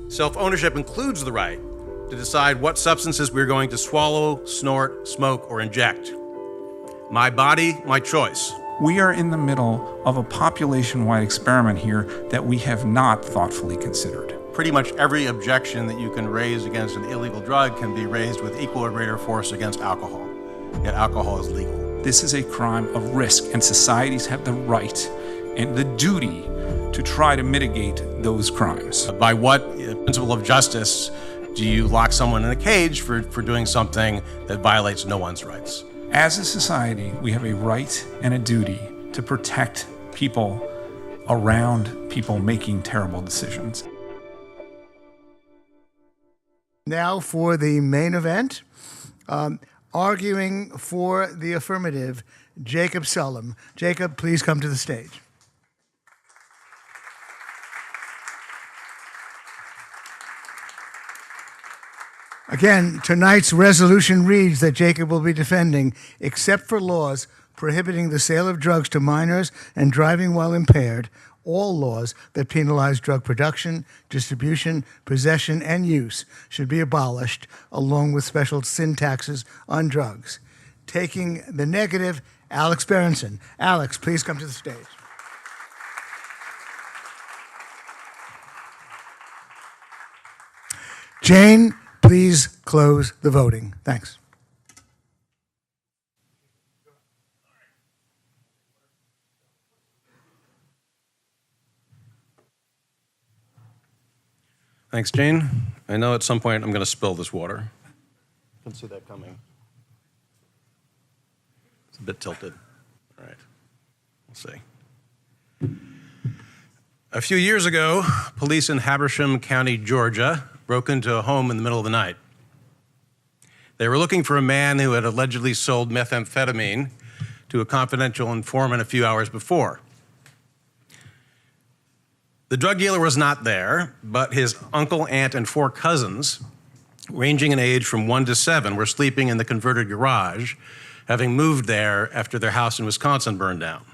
Self-ownership includes the right to decide what substances we're going to swallow, snort, smoke, or inject. My body, my choice. We are in the middle of a population-wide experiment here that we have not thoughtfully considered. Pretty much every objection that you can raise against an illegal drug can be raised with equal or greater force against alcohol. Yet alcohol is legal. This is a crime of risk, and societies have the right and the duty to try to mitigate those crimes. By what principle of justice do you lock someone in a cage for doing something that violates no one's rights? As a society, we have a right and a duty to protect people around people making terrible decisions. Now for the main event, arguing for the affirmative, Jacob Sullum. Jacob, please come to the stage. Again, tonight's resolution reads that Jacob will be defending, except for laws prohibiting the sale of drugs to minors and driving while impaired, all laws that penalize drug production, distribution, possession, and use should be abolished, along with special sin taxes on drugs. Taking the negative, Alex Berenson. Alex, please come to the stage. Jane, please close the voting. Thanks. Thanks, Jane. I know at some point I'm going to spill this water. I can see that coming. It's a bit tilted. All right. We'll see. A few years ago, police in Habersham County, Georgia, broke into a home in the middle of the night. They were looking for a man who had allegedly sold methamphetamine to a confidential informant a few hours before. The drug dealer was not there, but his uncle, aunt, and 4 cousins, ranging in age from 1 to 7, were sleeping in the converted garage, having moved there after their house in Wisconsin burned down.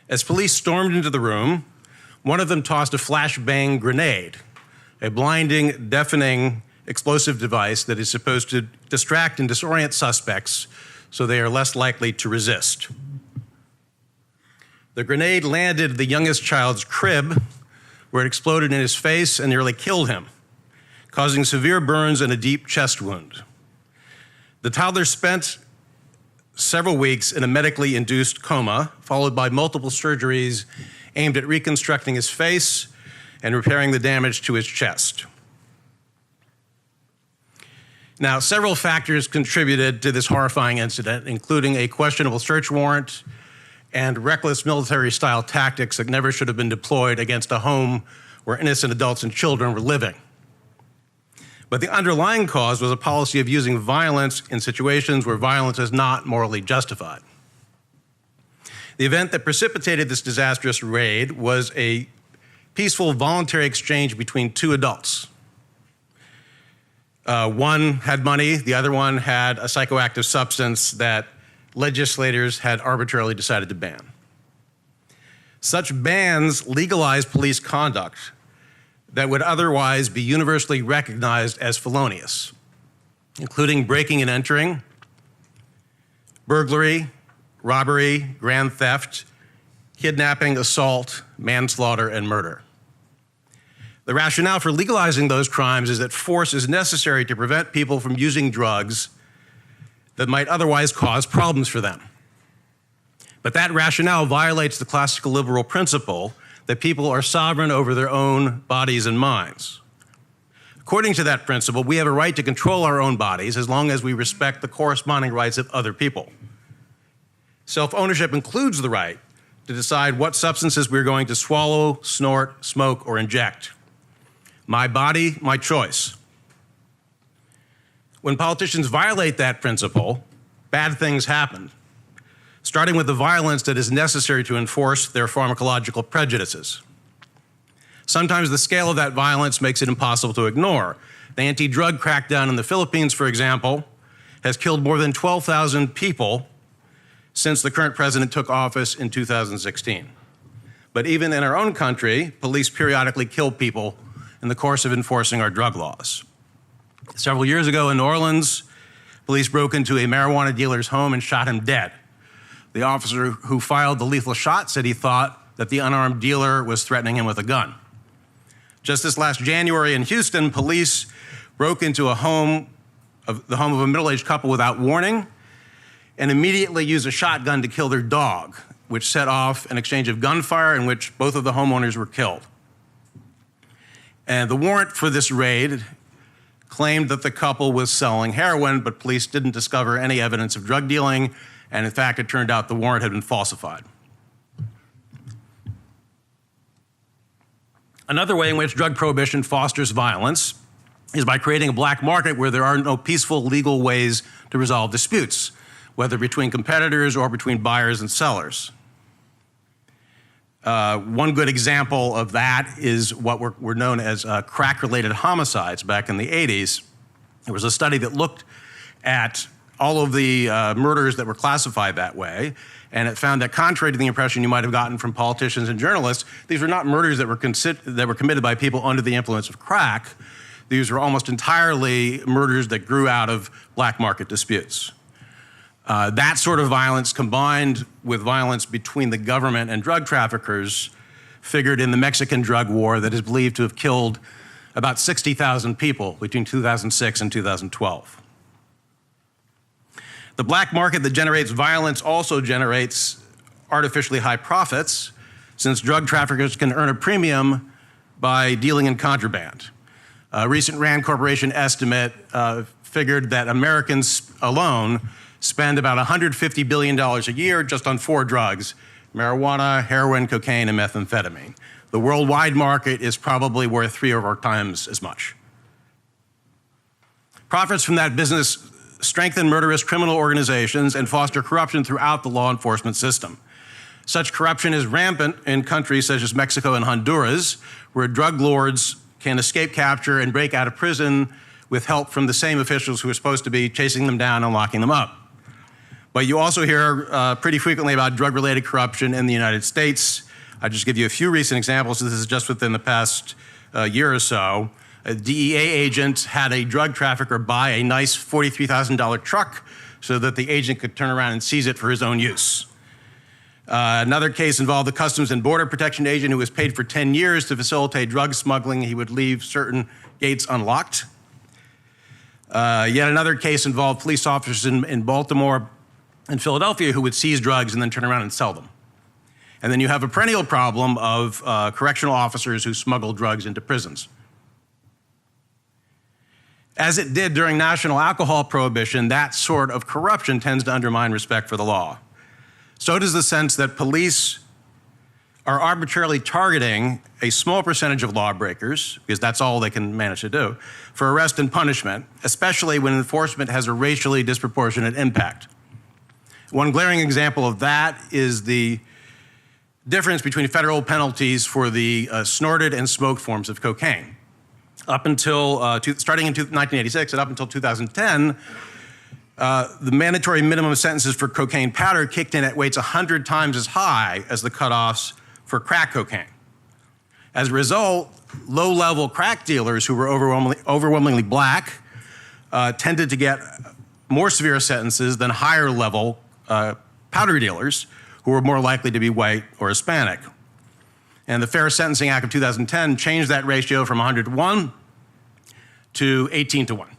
As police stormed into the room, one of them tossed a flashbang grenade, a blinding, deafening explosive device that is supposed to distract and disorient suspects so they are less likely to resist. The grenade landed the youngest child's crib, where it exploded in his face and nearly killed him, causing severe burns and a deep chest wound. The toddler spent several weeks in a medically induced coma, followed by multiple surgeries aimed at reconstructing his face and repairing the damage to his chest. Now, several factors contributed to this horrifying incident, including a questionable search warrant and reckless military-style tactics that never should have been deployed against a home where innocent adults and children were living. But the underlying cause was a policy of using violence in situations where violence is not morally justified. The event that precipitated this disastrous raid was a peaceful, voluntary exchange between 2 adults. One had money, the other one had a psychoactive substance that legislators had arbitrarily decided to ban. Such bans legalize police conduct that would otherwise be universally recognized as felonious, including breaking and entering, burglary, robbery, grand theft, kidnapping, assault, manslaughter, and murder. The rationale for legalizing those crimes is that force is necessary to prevent people from using drugs that might otherwise cause problems for them. But that rationale violates the classical liberal principle that people are sovereign over their own bodies and minds. According to that principle, we have a right to control our own bodies as long as we respect the corresponding rights of other people. Self-ownership includes the right to decide what substances we're going to swallow, snort, smoke, or inject. My body, my choice. When politicians violate that principle, bad things happen, starting with the violence that is necessary to enforce their pharmacological prejudices. Sometimes the scale of that violence makes it impossible to ignore. The anti-drug crackdown in the Philippines, for example, has killed more than 12,000 people since the current president took office in 2016. But even in our own country, police periodically kill people in the course of enforcing our drug laws. Several years ago in New Orleans, police broke into a marijuana dealer's home and shot him dead. The officer who fired the lethal shot said he thought that the unarmed dealer was threatening him with a gun. Just this last January in Houston, police broke into the home of a middle-aged couple without warning and immediately used a shotgun to kill their dog, which set off an exchange of gunfire in which both of the homeowners were killed. And the warrant for this raid claimed that the couple was selling heroin, but police didn't discover any evidence of drug dealing, and in fact, it turned out the warrant had been falsified. Another way in which drug prohibition fosters violence is by creating a black market where there are no peaceful legal ways to resolve disputes, whether between competitors or between buyers and sellers. One good example of that is what were known as crack-related homicides back in the 80s. There was a study that looked at all of the murders that were classified that way, and it found that contrary to the impression you might have gotten from politicians and journalists, these were not murders that were committed by people under the influence of crack. These were almost entirely murders that grew out of black market disputes. That sort of violence combined with violence between the government and drug traffickers figured in the Mexican drug war that is believed to have killed about 60,000 people between 2006 and 2012. The black market that generates violence also generates artificially high profits, since drug traffickers can earn a premium by dealing in contraband. A recent Rand Corporation estimate figured that Americans alone spend about $150 billion a year just on 4 drugs: marijuana, heroin, cocaine, and methamphetamine. The worldwide market is probably worth 3 or 4 times as much. Profits from that business strengthen murderous criminal organizations and foster corruption throughout the law enforcement system. Such corruption is rampant in countries such as Mexico and Honduras, where drug lords can escape capture and break out of prison with help from the same officials who are supposed to be chasing them down and locking them up. But you also hear pretty frequently about drug-related corruption in the United States. I'll just give you a few recent examples. This is just within the past year or so. A DEA agent had a drug trafficker buy a nice $43,000 truck so that the agent could turn around and seize it for his own use. Another case involved the Customs and Border Protection agent who was paid for 10 years to facilitate drug smuggling. He would leave certain gates unlocked. Yet another case involved police officers in Baltimore and Philadelphia who would seize drugs and then turn around and sell them. And then you have a perennial problem of correctional officers who smuggle drugs into prisons. As it did during national alcohol prohibition, that sort of corruption tends to undermine respect for the law. So does the sense that police are arbitrarily targeting a small percentage of lawbreakers, because that's all they can manage to do, for arrest and punishment, especially when enforcement has a racially disproportionate impact. One glaring example of that is the difference between federal penalties for the snorted and smoked forms of cocaine. Up until, starting in 1986 and up until 2010, the mandatory minimum sentences for cocaine powder kicked in at weights 100 times as high as the cutoffs for crack cocaine. As a result, low-level crack dealers who were overwhelmingly black tended to get more severe sentences than higher-level powder dealers who were more likely to be white or Hispanic. And the Fair Sentencing Act of 2010 changed that ratio from 100 to 1 to 18 to 1.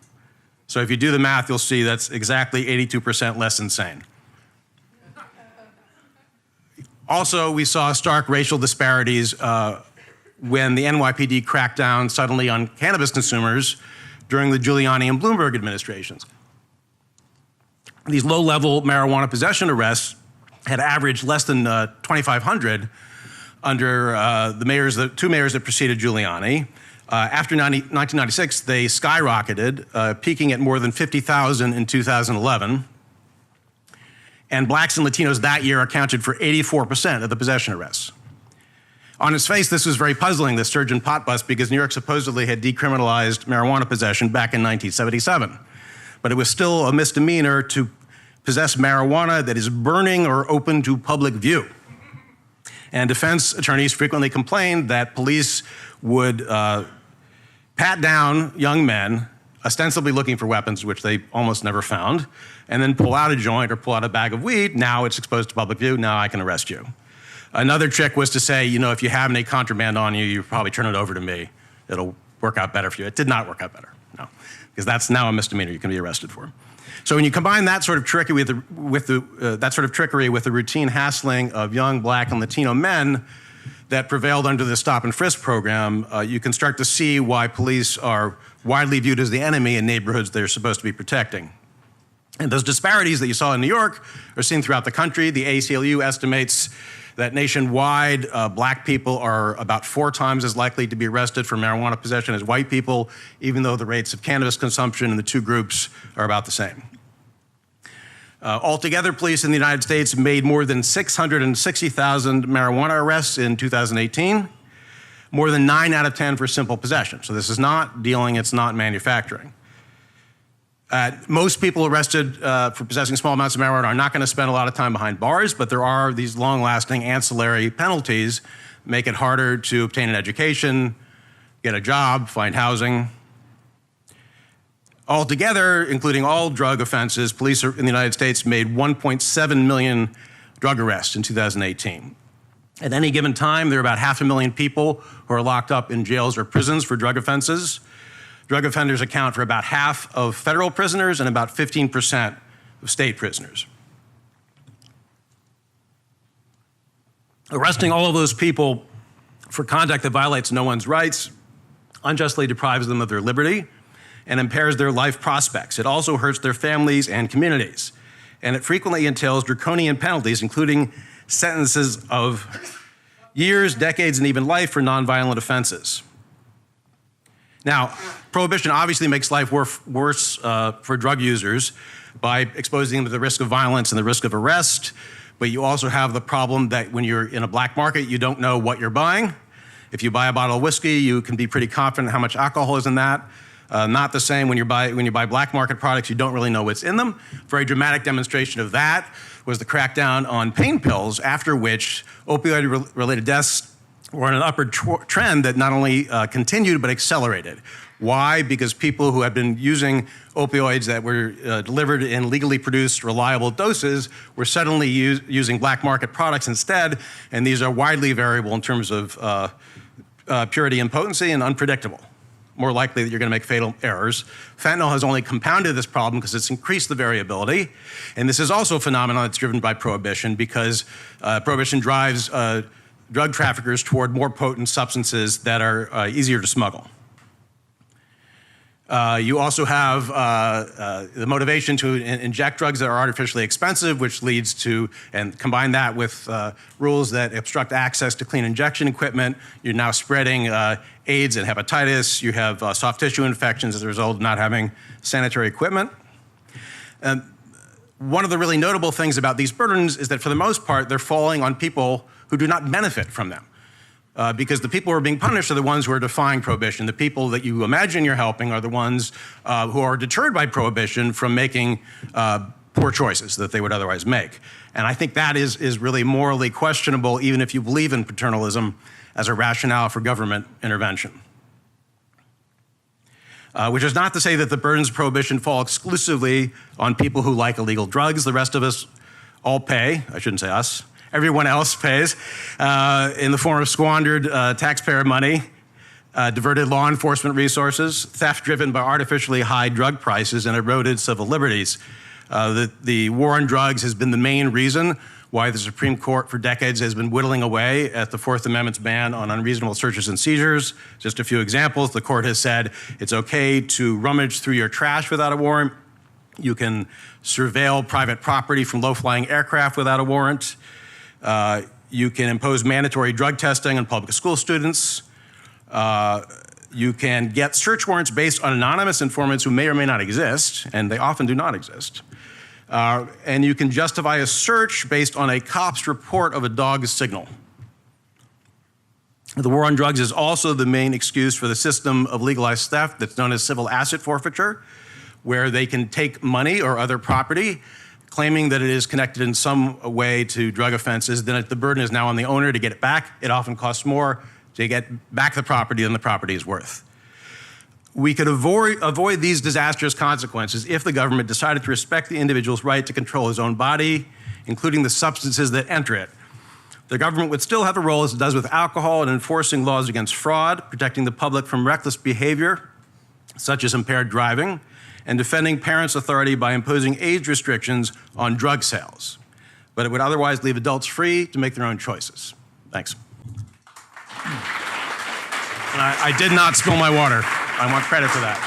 So if you do the math, you'll see that's exactly 82% less insane. Also, we saw stark racial disparities when the NYPD cracked down suddenly on cannabis consumers during the Giuliani and Bloomberg administrations. These low-level marijuana possession arrests had averaged less than 2,500 under the 2 mayors that preceded Giuliani. After 1996, they skyrocketed, peaking at more than 50,000 in 2011. And blacks and Latinos that year accounted for 84% of the possession arrests. On its face, this was very puzzling, this surge in pot bust, because New York supposedly had decriminalized marijuana possession back in 1977. But it was still a misdemeanor to possess marijuana that is burning or open to public view. And defense attorneys frequently complained that police would pat down young men, ostensibly looking for weapons, which they almost never found, and then pull out a joint or pull out a bag of weed. Now it's exposed to public view. Now I can arrest you. Another trick was to say, if you have any contraband on you, you probably turn it over to me. It'll work out better for you. It did not work out better, no, because that's now a misdemeanor you can be arrested for. So when you combine that sort of trickery with the routine hassling of young Black and Latino men that prevailed under the stop and frisk program, you can start to see why police are widely viewed as the enemy in neighborhoods they're supposed to be protecting. And those disparities that you saw in New York are seen throughout the country. The ACLU estimates that nationwide, Black people are about 4 times as likely to be arrested for marijuana possession as white people, even though the rates of cannabis consumption in the two groups are about the same. Altogether, police in the United States made more than 660,000 marijuana arrests in 2018, more than 9 out of 10 for simple possession. So this is not dealing, it's not manufacturing. Most people arrested for possessing small amounts of marijuana are not going to spend a lot of time behind bars, but there are these long-lasting ancillary penalties that make it harder to obtain an education, get a job, find housing. Altogether, including all drug offenses, police in the United States made 1.7 million drug arrests in 2018. At any given time, there are about 500,000 people who are locked up in jails or prisons for drug offenses. Drug offenders account for about half of federal prisoners and about 15% of state prisoners. Arresting all of those people for conduct that violates no one's rights unjustly deprives them of their liberty and impairs their life prospects. It also hurts their families and communities. And it frequently entails draconian penalties, including sentences of years, decades, and even life for nonviolent offenses. Now, prohibition obviously makes life worse for drug users by exposing them to the risk of violence and the risk of arrest, but you also have the problem that when you're in a black market, you don't know what you're buying. If you buy a bottle of whiskey, you can be pretty confident how much alcohol is in that. Not the same when you buy black market products, you don't really know what's in them. A very dramatic demonstration of that was the crackdown on pain pills, after which opioid-related deaths were on an upward trend that not only continued but accelerated. Why? Because people who had been using opioids that were delivered in legally produced, reliable doses were suddenly using black market products instead, and these are widely variable in terms of purity and potency and unpredictable. More likely that you're going to make fatal errors. Fentanyl has only compounded this problem because it's increased the variability. And this is also a phenomenon that's driven by prohibition because prohibition drives drug traffickers toward more potent substances that are easier to smuggle. You also have the motivation to inject drugs that are artificially expensive, which leads to, and combine that with rules that obstruct access to clean injection equipment. You're now spreading AIDS and hepatitis. You have soft tissue infections as a result of not having sanitary equipment. And one of the really notable things about these burdens is that for the most part, they're falling on people who do not benefit from them. Because the people who are being punished are the ones who are defying prohibition. The people that you imagine you're helping are the ones who are deterred by prohibition from making poor choices that they would otherwise make. And I think that is really morally questionable, even if you believe in paternalism as a rationale for government intervention. Which is not to say that the burdens of prohibition fall exclusively on people who like illegal drugs. The rest of us all pay. I shouldn't say us. Everyone else pays in the form of squandered taxpayer money, diverted law enforcement resources, theft driven by artificially high drug prices, and eroded civil liberties. The war on drugs has been the main reason why the Supreme Court for decades has been whittling away at the Fourth Amendment's ban on unreasonable searches and seizures. Just a few examples. The court has said it's okay to rummage through your trash without a warrant. You can surveil private property from low-flying aircraft without a warrant. You can impose mandatory drug testing on public school students. You can get search warrants based on anonymous informants who may or may not exist, and they often do not exist. And you can justify a search based on a cop's report of a dog's signal. The war on drugs is also the main excuse for the system of legalized theft that's known as civil asset forfeiture, where they can take money or other property, claiming that it is connected in some way to drug offenses. Then the burden is now on the owner to get it back. It often costs more to get back the property than the property is worth. We could avoid these disastrous consequences if the government decided to respect the individual's right to control his own body, including the substances that enter it. The government would still have a role, as it does with alcohol, in enforcing laws against fraud, protecting the public from reckless behavior, such as impaired driving, and defending parents' authority by imposing age restrictions on drug sales. But it would otherwise leave adults free to make their own choices. Thanks. And I did not spill my water. I want credit for that.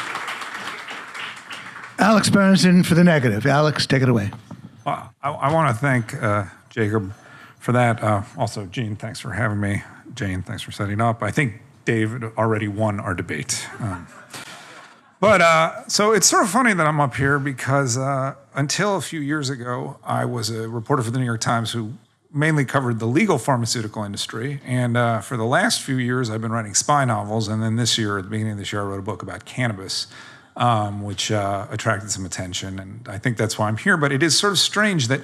Alex Berenson for the negative. Alex, take it away. Well, I want to thank Jacob for that. Also, Gene, thanks for having me. Jane, thanks for setting up. I think David already won our debate. So it's sort of funny that I'm up here because until a few years ago, I was a reporter for the New York Times who mainly covered the legal pharmaceutical industry. And for the last few years, I've been writing spy novels. And then this year, at the beginning of this year, I wrote a book about cannabis, which attracted some attention. And I think that's why I'm here. But it is sort of strange that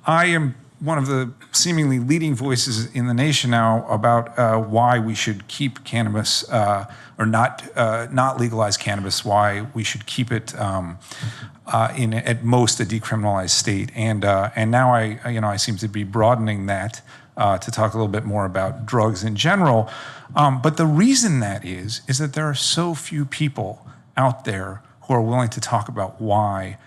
I am one of the seemingly leading voices in the nation now about why we should keep cannabis or not legalize cannabis, why we should keep it in at most a decriminalized state, and now I seem to be broadening that to talk a little bit more about drugs in general. But the reason that is that there are so few people out there who are willing to talk about why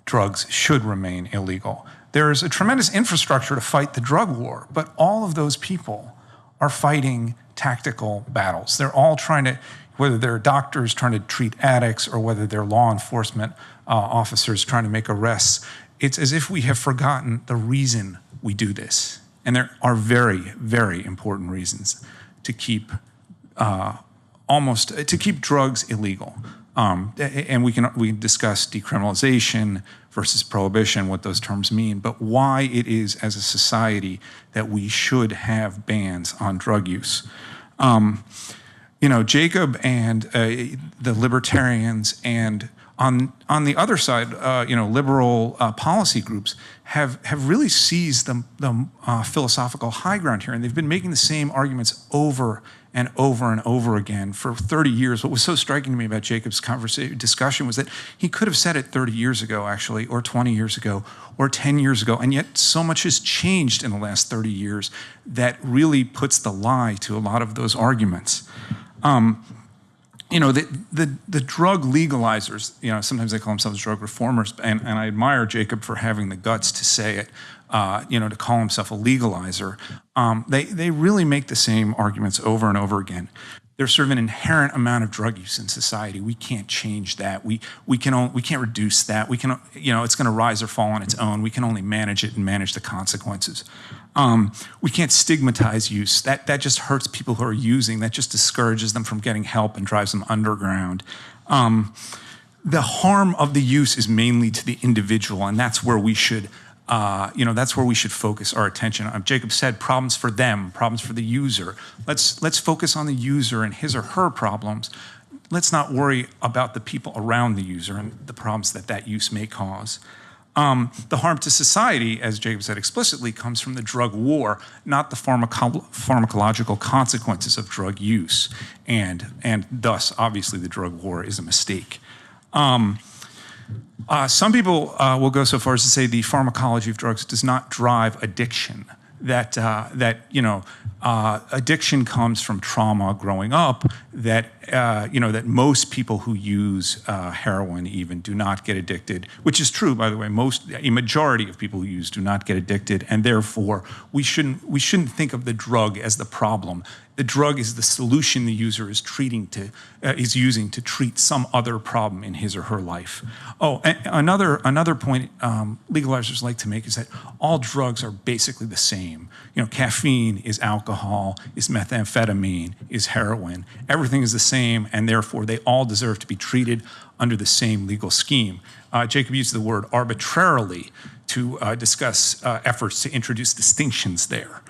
drugs should remain illegal. There's a tremendous infrastructure to fight the drug war, but all of those people are fighting tactical battles. They're all trying to, whether they're doctors trying to treat addicts or whether they're law enforcement officers trying to make arrests, it's as if we have forgotten the reason we do this. And there are very, very important reasons to keep keep drugs illegal. And we discuss decriminalization versus prohibition, what those terms mean, but why it is as a society that we should have bans on drug use. Jacob and the libertarians and on the other side, liberal policy groups have really seized the philosophical high ground here, and they've been making the same arguments over and over and over again for 30 years. What was so striking to me about Jacob's discussion was that he could have said it 30 years ago, actually, or 20 years ago, or 10 years ago, and yet so much has changed in the last 30 years that really puts the lie to a lot of those arguments. The drug legalizers, sometimes they call themselves drug reformers, and I admire Jacob for having the guts to say it, to call himself a legalizer. They really make the same arguments over and over again. There's sort of an inherent amount of drug use in society. We can't change that. We can't reduce that. We can, it's going to rise or fall on its own. We can only manage it and manage the consequences. We can't stigmatize use. That just hurts people who are using. That just discourages them from getting help and drives them underground. The harm of the use is mainly to the individual, and that's where we should focus our attention. Jacob said problems for them, problems for the user. Let's focus on the user and his or her problems. Let's not worry about the people around the user and the problems that use may cause. The harm to society, as Jacob said explicitly, comes from the drug war, not the pharmacological consequences of drug use. And thus, obviously, the drug war is a mistake. Some people will go so far as to say the pharmacology of drugs does not drive addiction. That addiction comes from trauma growing up. That most people who use heroin even do not get addicted, which is true, by the way. A majority of people who use do not get addicted, and therefore we shouldn't think of the drug as the problem. The drug is the solution the user is using to treat some other problem in his or her life. Oh, and another point legalizers like to make is that all drugs are basically the same. Caffeine is alcohol, is methamphetamine, is heroin. Everything is the same, and therefore they all deserve to be treated under the same legal scheme. Jacob used the word arbitrarily to discuss efforts to introduce distinctions there.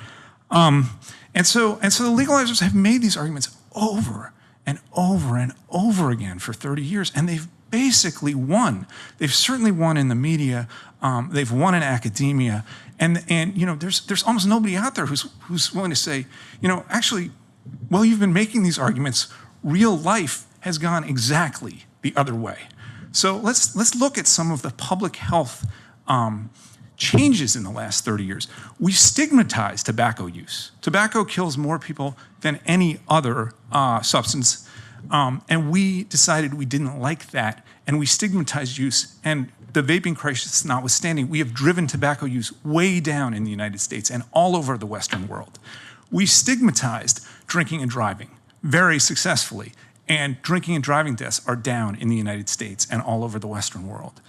And so the legalizers have made these arguments over and over and over again for 30 years, and they've basically won. They've certainly won in the media. They've won in academia, and there's almost nobody out there who's willing to say, actually, while you've been making these arguments, real life has gone exactly the other way. So let's look at some of the public health changes in the last 30 years. We stigmatized tobacco use. Tobacco kills more people than any other substance, and we decided we didn't like that, and we stigmatized use. And the vaping crisis notwithstanding, we have driven tobacco use way down in the United States and all over the Western world. We stigmatized drinking and driving very successfully, and drinking and driving deaths are down in the United States and all over the Western world.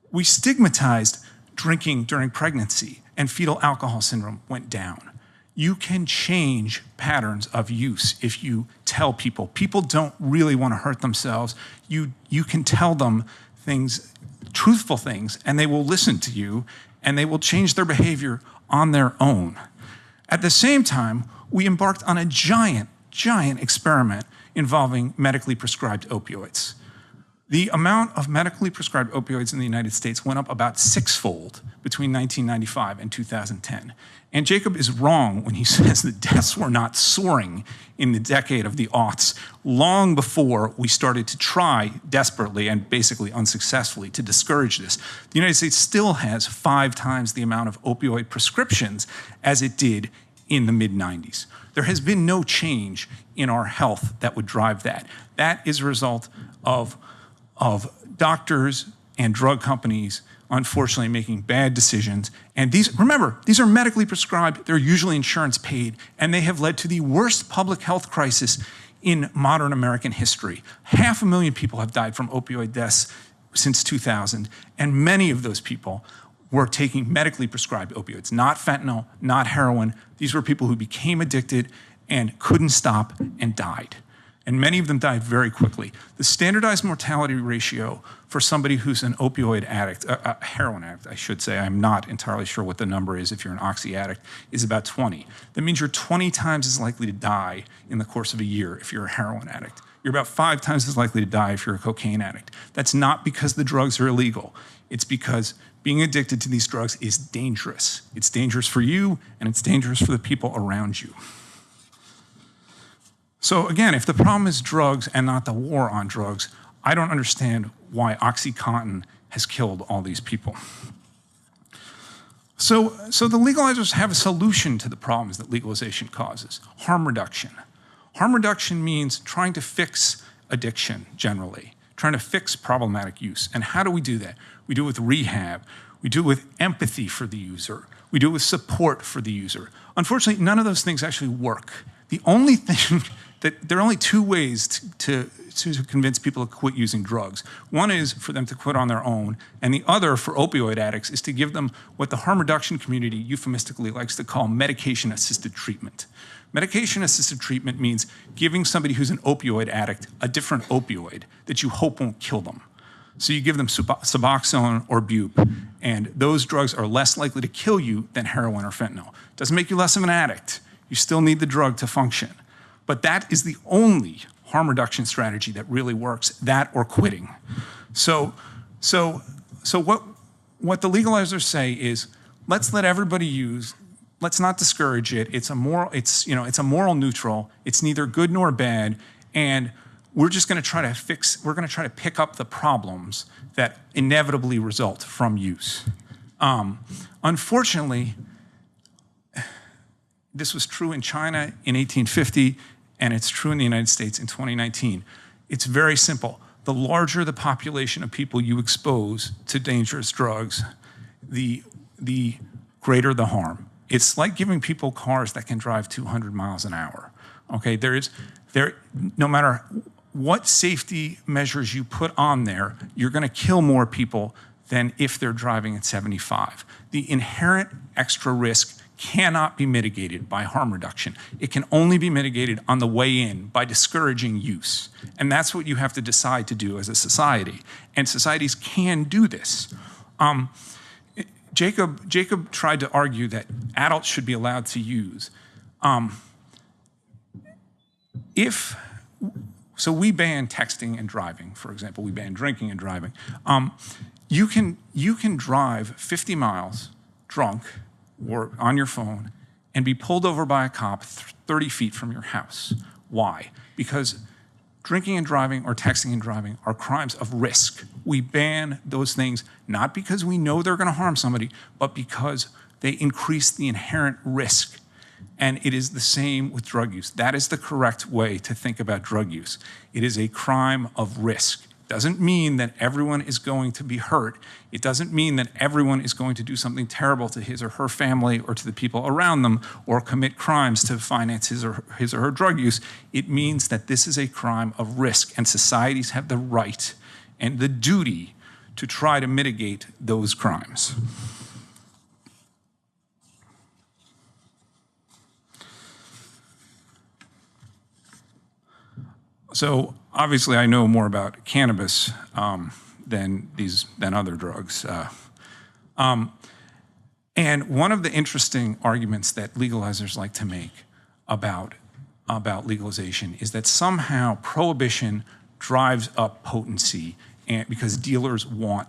We stigmatized drinking during pregnancy, and fetal alcohol syndrome went down. You can change patterns of use if you tell people. People don't really want to hurt themselves. You can tell them things, truthful things, and they will listen to you, and they will change their behavior on their own. At the same time, we embarked on a giant experiment involving medically prescribed opioids. The amount of medically prescribed opioids in the United States went up about sixfold between 1995 and 2010. And Jacob is wrong when he says that deaths were not soaring in the decade of the aughts, long before we started to try desperately and basically unsuccessfully to discourage this. The United States still has 5 times the amount of opioid prescriptions as it did in the mid-90s. There has been no change in our health that would drive that. That is a result of doctors and drug companies unfortunately making bad decisions. And remember, these are medically prescribed, they're usually insurance paid, and they have led to the worst public health crisis in modern American history. 500,000 people have died from opioid deaths since 2000, and many of those people were taking medically prescribed opioids, not fentanyl, not heroin. These were people who became addicted and couldn't stop and died. And many of them died very quickly. The standardized mortality ratio for somebody who's an opioid addict, a heroin addict, I should say, I'm not entirely sure what the number is if you're an oxy addict, is about 20. That means you're 20 times as likely to die in the course of a year if you're a heroin addict. You're about 5 times as likely to die if you're a cocaine addict. That's not because the drugs are illegal. It's because being addicted to these drugs is dangerous. It's dangerous for you, and it's dangerous for the people around you. So again, if the problem is drugs and not the war on drugs, I don't understand why OxyContin has killed all these people. So the legalizers have a solution to the problems that legalization causes: harm reduction. Harm reduction means trying to fix addiction generally, trying to fix problematic use. And how do we do that? We do it with rehab. We do it with empathy for the user. We do it with support for the user. Unfortunately, none of those things actually work. The only thing there are only 2 ways to convince people to quit using drugs. One is for them to quit on their own, and the other for opioid addicts is to give them what the harm reduction community euphemistically likes to call medication-assisted treatment. Medication-assisted treatment means giving somebody who's an opioid addict a different opioid that you hope won't kill them. So you give them Suboxone or Bupe, and those drugs are less likely to kill you than heroin or fentanyl. Doesn't make you less of an addict. You still need the drug to function. But that is the only harm reduction strategy that really works, that or quitting. So what the legalizers say is, let's let everybody use, let's not discourage it. It's a moral neutral. It's neither good nor bad, and we're just going to try to pick up the problems that inevitably result from use. Unfortunately, this was true in China in 1850, and it's true in the United States in 2019. It's very simple. The larger the population of people you expose to dangerous drugs, the greater the harm. It's like giving people cars that can drive 200 miles an hour. Okay, no matter what safety measures you put on there, you're going to kill more people than if they're driving at 75. The inherent extra risk cannot be mitigated by harm reduction. It can only be mitigated on the way in by discouraging use. And that's what you have to decide to do as a society. And societies can do this. Jacob tried to argue that adults should be allowed to use. So we ban texting and driving, for example. We ban drinking and driving. You can drive 50 miles drunk or on your phone and be pulled over by a cop 30 feet from your house. Why? Because drinking and driving or texting and driving are crimes of risk. We ban those things not because we know they're going to harm somebody, but because they increase the inherent risk. And it is the same with drug use. That is the correct way to think about drug use. It is a crime of risk. Doesn't mean that everyone is going to be hurt. It doesn't mean that everyone is going to do something terrible to his or her family or to the people around them or commit crimes to finance his or her drug use. It means that this is a crime of risk, and societies have the right and the duty to try to mitigate those crimes. So obviously, I know more about cannabis than other drugs. And one of the interesting arguments that legalizers like to make about legalization is that somehow prohibition drives up potency, and because dealers want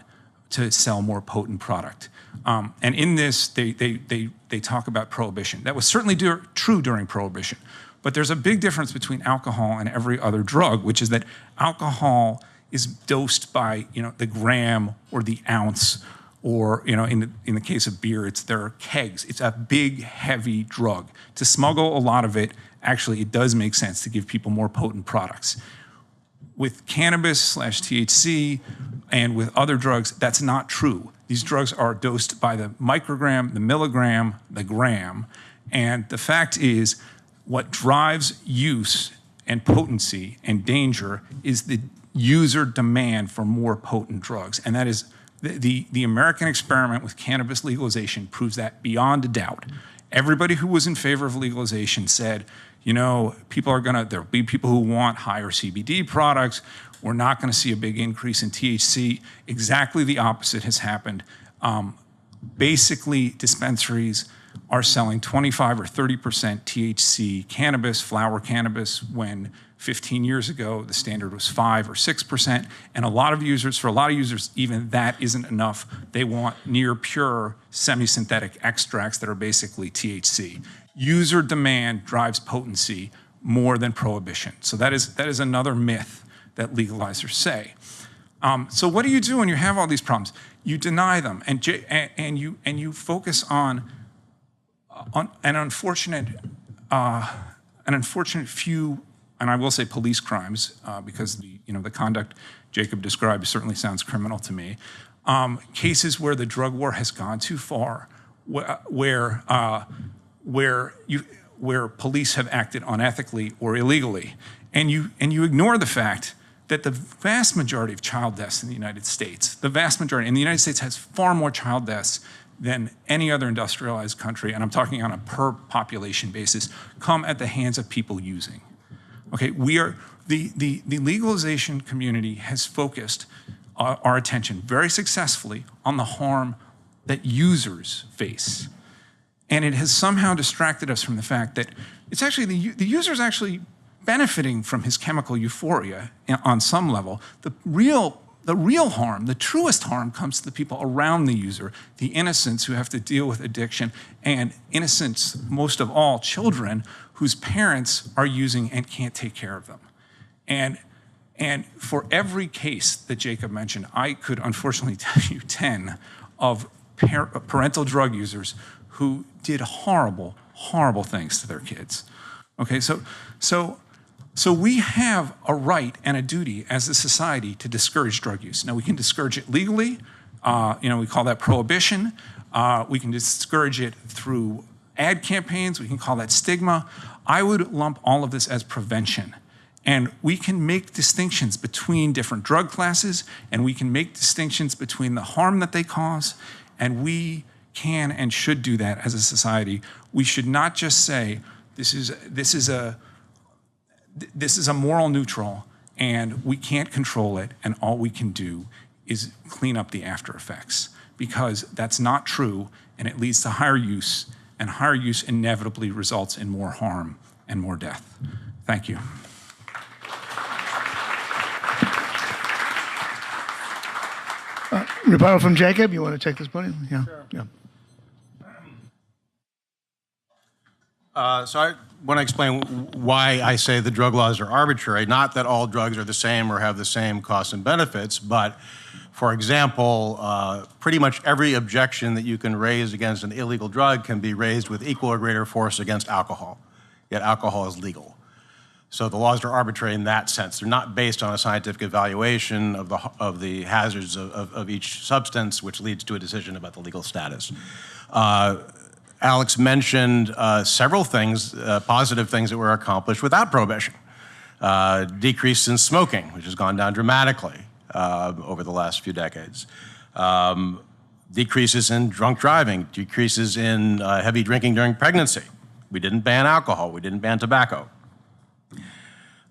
to sell more potent product. And in this, they talk about prohibition. That was certainly true during prohibition. But there's a big difference between alcohol and every other drug, which is that alcohol is dosed by, the gram or the ounce, or, in the case of beer, there are kegs. It's a big, heavy drug. To smuggle a lot of it, actually, it does make sense to give people more potent products. With cannabis/THC and with other drugs, that's not true. These drugs are dosed by the microgram, the milligram, the gram, and the fact is, what drives use and potency and danger is the user demand for more potent drugs. And that is the American experiment with cannabis legalization proves that beyond a doubt. Everybody who was in favor of legalization said, there'll be people who want higher CBD products. We're not going to see a big increase in THC. Exactly the opposite has happened. Basically, dispensaries are selling 25 or 30% THC cannabis, flower cannabis, when 15 years ago the standard was 5 or 6%. And for a lot of users, even that isn't enough. They want near pure semi-synthetic extracts that are basically THC. User demand drives potency more than prohibition. So that is another myth that legalizers say. So what do you do when you have all these problems? You deny them, and you focus on an unfortunate few, and I will say police crimes, because the conduct Jacob described certainly sounds criminal to me. Cases where the drug war has gone too far, where police have acted unethically or illegally, and you ignore the fact that the vast majority of child deaths in the United States, and the United States has far more child deaths than any other industrialized country, and I'm talking on a per population basis, come at the hands of people using. Okay, the legalization community has focused our attention very successfully on the harm that users face. And it has somehow distracted us from the fact that it's actually the user's actually benefiting from his chemical euphoria on some level. The real harm, the truest harm, comes to the people around the user, the innocents who have to deal with addiction, and innocents, most of all, children whose parents are using and can't take care of them. And for every case that Jacob mentioned, I could unfortunately tell you 10 of parental drug users who did horrible, horrible things to their kids. Okay, so we have a right and a duty as a society to discourage drug use. Now, we can discourage it legally. We call that prohibition. We can discourage it through ad campaigns. We can call that stigma. I would lump all of this as prevention. And we can make distinctions between different drug classes, and we can make distinctions between the harm that they cause, and we can and should do that as a society. We should not just say, this is a moral neutral, and we can't control it, and all we can do is clean up the after effects, because that's not true, and it leads to higher use, and higher use inevitably results in more harm and more death. Thank you. Rebuttal from Jacob. You want to take this podium? Yeah. Sure. Yeah. So I want to explain why I say the drug laws are arbitrary. Not that all drugs are the same or have the same costs and benefits, but for example, pretty much every objection that you can raise against an illegal drug can be raised with equal or greater force against alcohol, yet alcohol is legal. So the laws are arbitrary in that sense. They're not based on a scientific evaluation of the hazards of each substance, which leads to a decision about the legal status. Alex mentioned several things, positive things that were accomplished without prohibition. Decrease in smoking, which has gone down dramatically over the last few decades. Decreases in drunk driving, decreases in heavy drinking during pregnancy. We didn't ban alcohol, we didn't ban tobacco.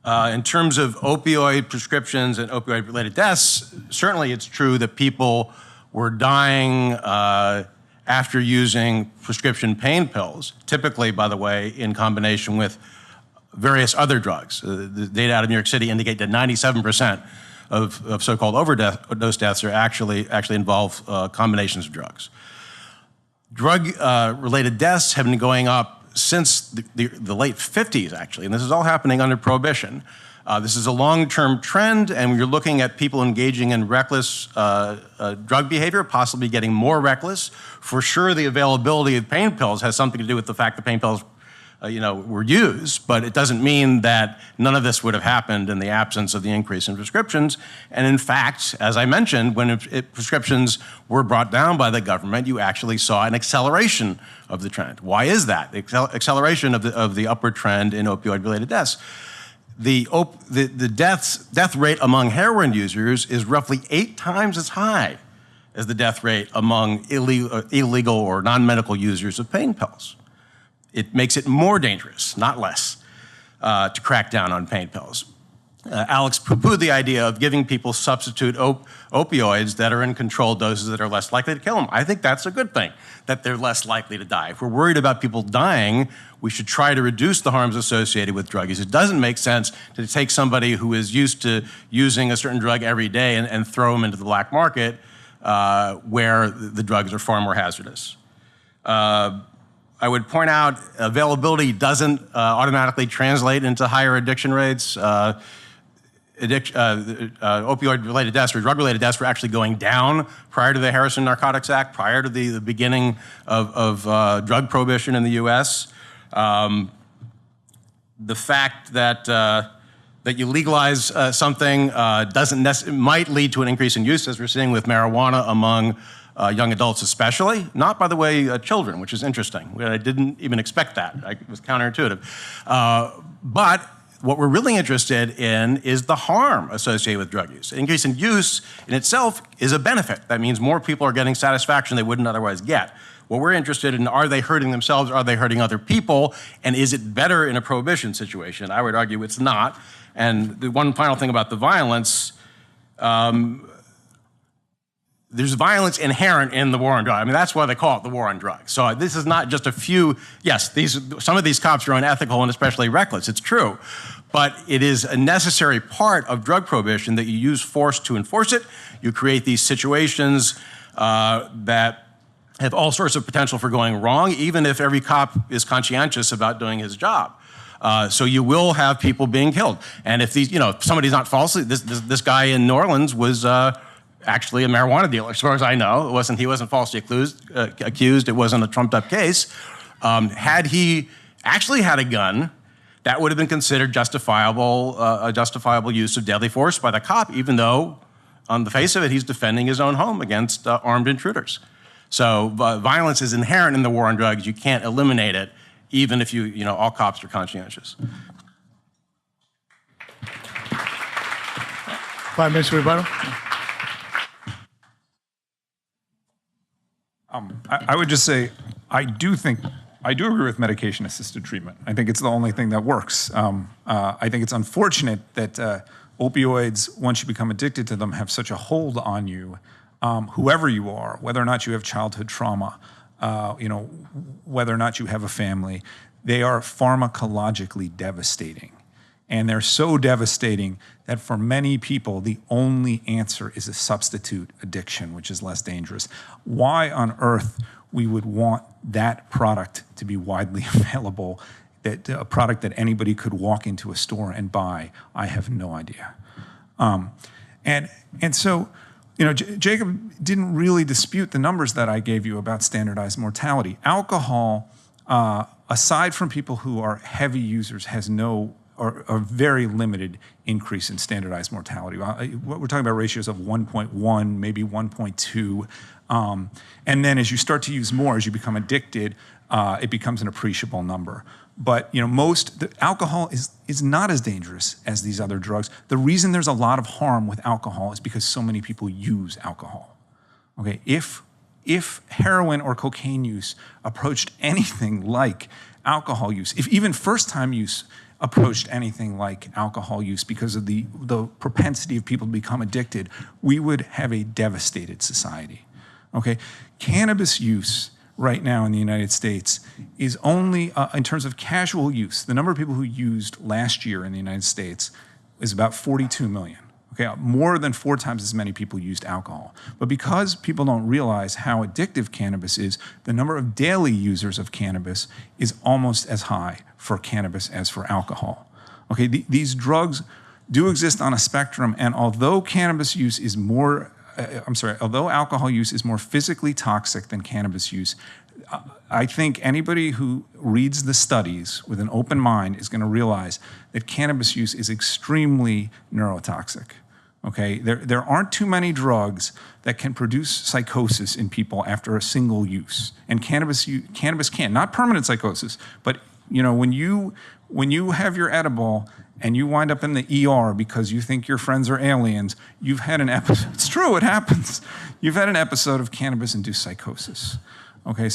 In terms of opioid prescriptions and opioid-related deaths, certainly it's true that people were dying after using prescription pain pills, typically, by the way, in combination with various other drugs. The data out of New York City indicate that 97% of so-called overdose deaths are actually involve combinations of drugs. Drug-related deaths have been going up since the late 50s, actually, and this is all happening under prohibition. This is a long-term trend, and you're looking at people engaging in reckless drug behavior, possibly getting more reckless. For sure, the availability of pain pills has something to do with the fact that pain pills were used, but it doesn't mean that none of this would have happened in the absence of the increase in prescriptions. And in fact, as I mentioned, when prescriptions were brought down by the government, you actually saw an acceleration of the trend. Why is that? The acceleration of the upward trend in opioid-related deaths. The death rate among heroin users is roughly 8 times as high as the death rate among illegal or non-medical users of pain pills. It makes it more dangerous, not less, to crack down on pain pills. Alex poo-pooed the idea of giving people substitute opioids that are in controlled doses that are less likely to kill them. I think that's a good thing, that they're less likely to die. If we're worried about people dying, we should try to reduce the harms associated with drug use. It doesn't make sense to take somebody who is used to using a certain drug every day and throw them into the black market where the drugs are far more hazardous. I would point out availability doesn't automatically translate into higher addiction rates. Opioid-related deaths or drug-related deaths were actually going down prior to the Harrison Narcotics Act, prior to the beginning of drug prohibition in the U.S. The fact that you legalize something might lead to an increase in use, as we're seeing with marijuana among young adults especially, not, by the way, children, which is interesting. I didn't even expect that. It was counterintuitive. But what we're really interested in is the harm associated with drug use. An increase in use in itself is a benefit. That means more people are getting satisfaction they wouldn't otherwise get. What we're interested in, are they hurting themselves? Are they hurting other people? And is it better in a prohibition situation? I would argue it's not. And the one final thing about the violence, there's violence inherent in the war on drugs. I mean, that's why they call it the war on drugs. So this is not just a few, yes, some of these cops are unethical and especially reckless, it's true. But it is a necessary part of drug prohibition that you use force to enforce it. You create these situations that have all sorts of potential for going wrong, even if every cop is conscientious about doing his job. So you will have people being killed. And if if somebody's not falsely, this guy in New Orleans was actually a marijuana dealer, as far as I know. He wasn't falsely accused. It wasn't a trumped-up case. Had he actually had a gun, that would have been considered a justifiable use of deadly force by the cop, even though, on the face of it, he's defending his own home against armed intruders. So violence is inherent in the war on drugs. You can't eliminate it, even if all cops are conscientious. 5 minutes rebuttal. I would just say, I do agree with medication-assisted treatment. I think it's the only thing that works. I think it's unfortunate that opioids, once you become addicted to them, have such a hold on you, whoever you are, whether or not you have childhood trauma, whether or not you have a family. They are pharmacologically devastating. And they're so devastating that for many people, the only answer is a substitute addiction, which is less dangerous. Why on earth we would want that product to be widely available, that a product that anybody could walk into a store and buy, I have no idea. And so, Jacob didn't really dispute the numbers that I gave you about standardized mortality. Alcohol, aside from people who are heavy users, has no or very limited increase in standardized mortality. We're talking about ratios of 1.1, maybe 1.2. And then as you start to use more, as you become addicted, it becomes an appreciable number. But alcohol is not as dangerous as these other drugs. The reason there's a lot of harm with alcohol is because so many people use alcohol. Okay, if heroin or cocaine use approached anything like alcohol use, if even first-time use approached anything like alcohol use because of the propensity of people to become addicted, we would have a devastated society. Okay, cannabis use right now in the United States is only, in terms of casual use, the number of people who used last year in the United States is about 42 million. Okay, more than 4 times as many people used alcohol. But because people don't realize how addictive cannabis is, the number of daily users of cannabis is almost as high for cannabis as for alcohol. Okay, these drugs do exist on a spectrum, and although cannabis use is although alcohol use is more physically toxic than cannabis use, I think anybody who reads the studies with an open mind is going to realize that cannabis use is extremely neurotoxic. Okay, there aren't too many drugs that can produce psychosis in people after a single use, and cannabis can, not permanent psychosis, but when you have your edible and you wind up in the ER because you think your friends are aliens, you've had an episode. It's true, it happens. You've had an episode of cannabis-induced psychosis. Okay,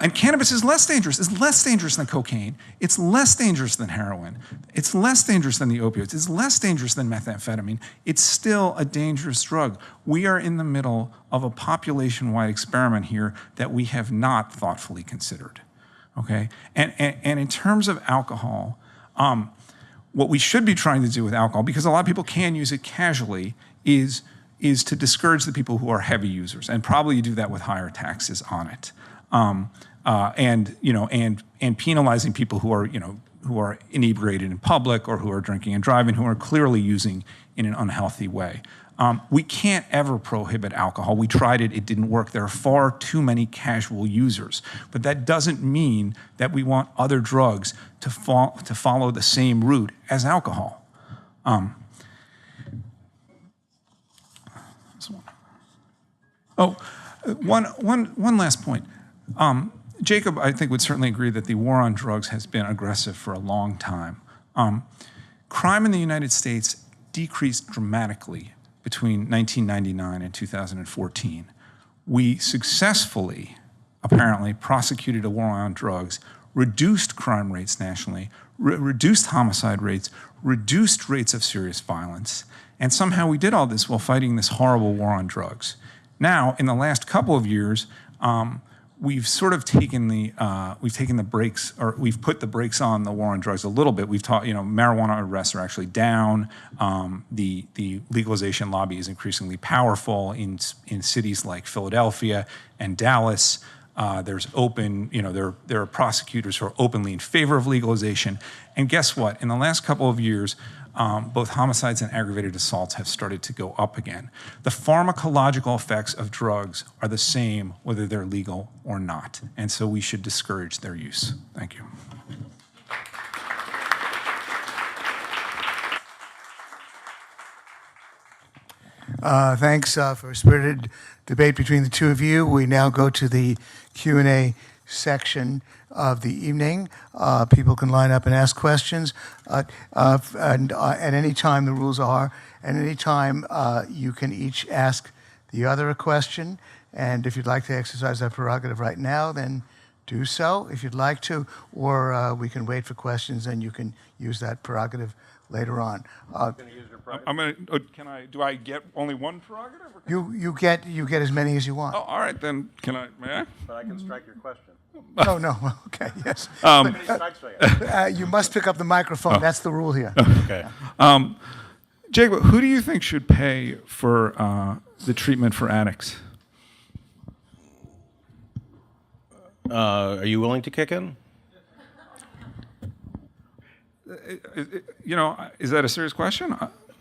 and cannabis is less dangerous. It's less dangerous than cocaine. It's less dangerous than heroin. It's less dangerous than the opioids. It's less dangerous than methamphetamine. It's still a dangerous drug. We are in the middle of a population-wide experiment here that we have not thoughtfully considered. Okay, and in terms of alcohol, what we should be trying to do with alcohol, because a lot of people can use it casually, is to discourage the people who are heavy users, and probably you do that with higher taxes on it, and penalizing people who are inebriated in public or who are drinking and driving, who are clearly using in an unhealthy way. We can't ever prohibit alcohol. We tried it, it didn't work. There are far too many casual users. But that doesn't mean that we want other drugs to follow the same route as alcohol. One last point. Jacob, I think, would certainly agree that the war on drugs has been aggressive for a long time. Crime in the United States decreased dramatically between 1999 and 2014. We successfully, apparently, prosecuted a war on drugs, reduced crime rates nationally, reduced homicide rates, reduced rates of serious violence, and somehow we did all this while fighting this horrible war on drugs. Now, in the last couple of years, we've sort of taken the brakes, or we've put the brakes on the war on drugs a little bit. We've taught, marijuana arrests are actually down. The legalization lobby is increasingly powerful in cities like Philadelphia and Dallas. There's there are prosecutors who are openly in favor of legalization. And guess what? In the last couple of years, both homicides and aggravated assaults have started to go up again. The pharmacological effects of drugs are the same whether they're legal or not, and so we should discourage their use. Thank you. Thanks for a spirited debate between the two of you. We now go to the Q&A section of the evening. People can line up and ask questions. And at any time, the rules are, at any time, you can each ask the other a question. And if you'd like to exercise that prerogative right now, then do so if you'd like to, or we can wait for questions and you can use that prerogative later on. Do I get only one prerogative? You get as many as you want. Oh, all right, then may I? But I can strike your question. No, no. Okay, yes. You must pick up the microphone. That's the rule here. Okay. Jacob, who do you think should pay for the treatment for addicts? Are you willing to kick in? You know, is that a serious question?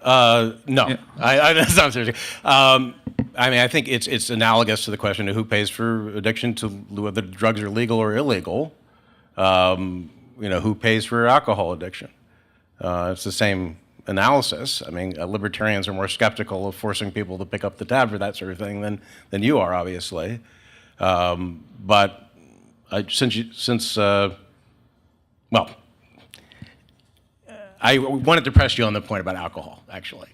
No, Yeah. that's not serious. I mean, I think it's analogous to the question of who pays for addiction to whether drugs are legal or illegal. Who pays for alcohol addiction? It's the same analysis. I mean, libertarians are more skeptical of forcing people to pick up the tab for that sort of thing than you are, obviously. But I wanted to press you on the point about alcohol, actually.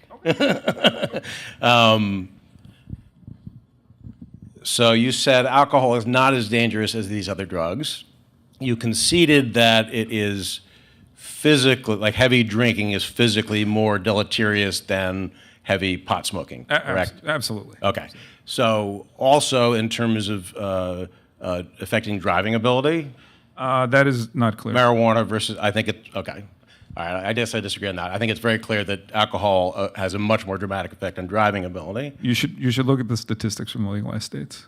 So you said alcohol is not as dangerous as these other drugs. You conceded that it is physically, like heavy drinking is physically more deleterious than heavy pot smoking, correct? Absolutely. Okay. So also in terms of affecting driving ability, That is not clear. marijuana versus, I think it, okay. All right, I guess I disagree on that. I think it's very clear that alcohol has a much more dramatic effect on driving ability. You should look at the statistics from the legalized states.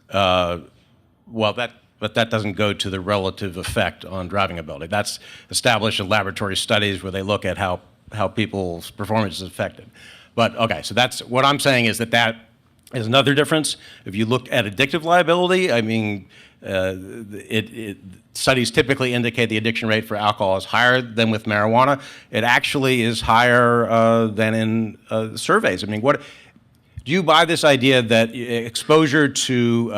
But that doesn't go to the relative effect on driving ability. That's established in laboratory studies where they look at how people's performance is affected. But okay, so that's what I'm saying is that is another difference. If you look at addictive liability, I mean, studies typically indicate the addiction rate for alcohol is higher than with marijuana. It actually is higher than in surveys. I mean, do you buy this idea that exposure to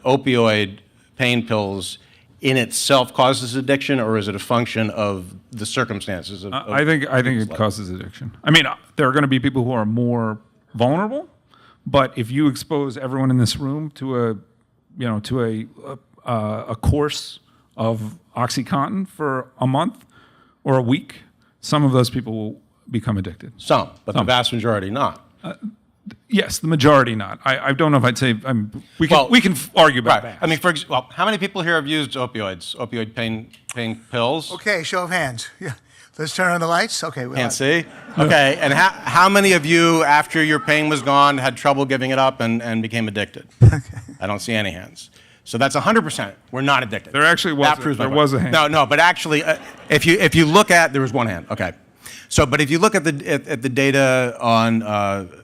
opioid pain pills in itself causes addiction, or is it a function of the circumstances? I think it causes addiction. I mean, there are going to be people who are more vulnerable, but if you expose everyone in this room to a course of OxyContin for a month or a week, some of those people will become addicted. Some, but the vast majority not. Yes, the majority not. I don't know if I'd say we can argue about that. I mean, how many people here have used opioid pain pills? Okay, show of hands. Yeah. Let's turn on the lights. Okay. Can't see. Okay, and how many of you, after your pain was gone, had trouble giving it up and became addicted? Okay. I don't see any hands. So that's 100%. We're not addicted. There actually was a hand. No, but actually, if you look at, there was one hand. Okay. So, but if you look at the data on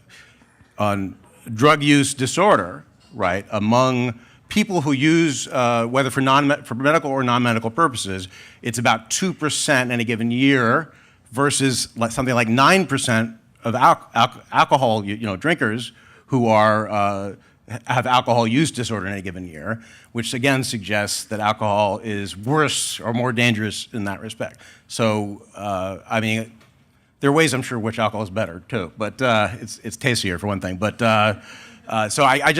drug use disorder, right, among people who use, whether for medical or non-medical purposes, it's about 2% in a given year versus something like 9% of alcohol drinkers who have alcohol use disorder in a given year, which again suggests that alcohol is worse or more dangerous in that respect. So, I mean, there are ways I'm sure which alcohol is better too, but it's tastier for one thing. But so I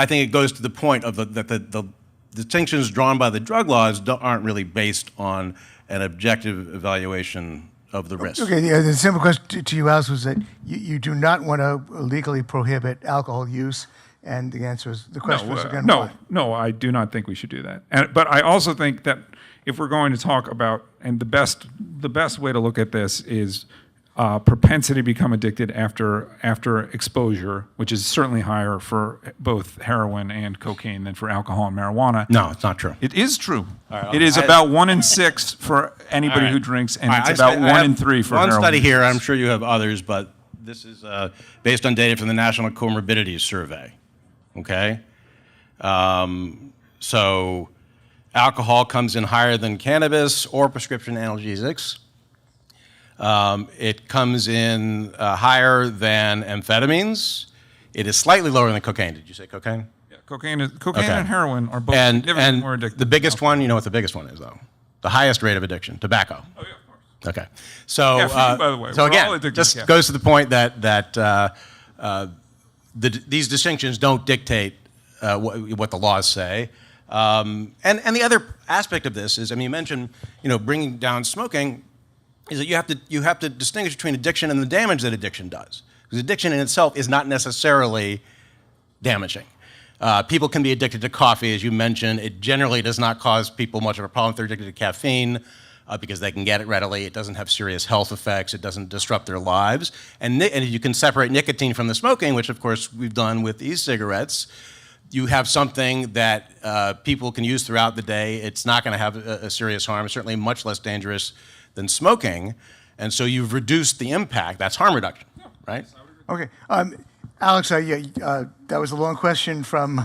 think it goes to the point of that the distinctions drawn by the drug laws aren't really based on an objective evaluation of the risk. Okay, the simple question to you, Alice, was that you do not want to legally prohibit alcohol use, and the answer is, the question was again, why? No, I do not think we should do that. But I also think that if we're going to talk about, and the best way to look at this is propensity to become addicted after exposure, which is certainly higher for both heroin and cocaine than for alcohol and marijuana. No, it's not true. It is true. Right, it is about 1 in 6 for anybody who drinks, and it's about 1 in 3 for heroin. One study here, I'm sure you have others, but this is based on data from the National Comorbidities Survey. Okay? So alcohol comes in higher than cannabis or prescription analgesics. It comes in higher than amphetamines. It is slightly lower than cocaine. Did you say cocaine? Yeah, cocaine and heroin are both and more addictive. The biggest one, you know what the biggest one is, though? The highest rate of addiction, tobacco. Oh, yeah, of course. Okay. So, by the way, so we're again, all addicted just to goes to the point that these distinctions don't dictate what the laws say. And the other aspect of this is, I mean, you mentioned, bringing down smoking, is that you have to distinguish between addiction and the damage that addiction does. Because addiction in itself is not necessarily damaging. People can be addicted to coffee, as you mentioned. It generally does not cause people much of a problem if they're addicted to caffeine because they can get it readily. It doesn't have serious health effects. It doesn't disrupt their lives. And you can separate nicotine from the smoking, which of course we've done with e-cigarettes. You have something that people can use throughout the day. It's not going to have a serious harm, certainly much less dangerous than smoking. And so you've reduced the impact. That's harm reduction, right? Okay. Alex, that was a long question from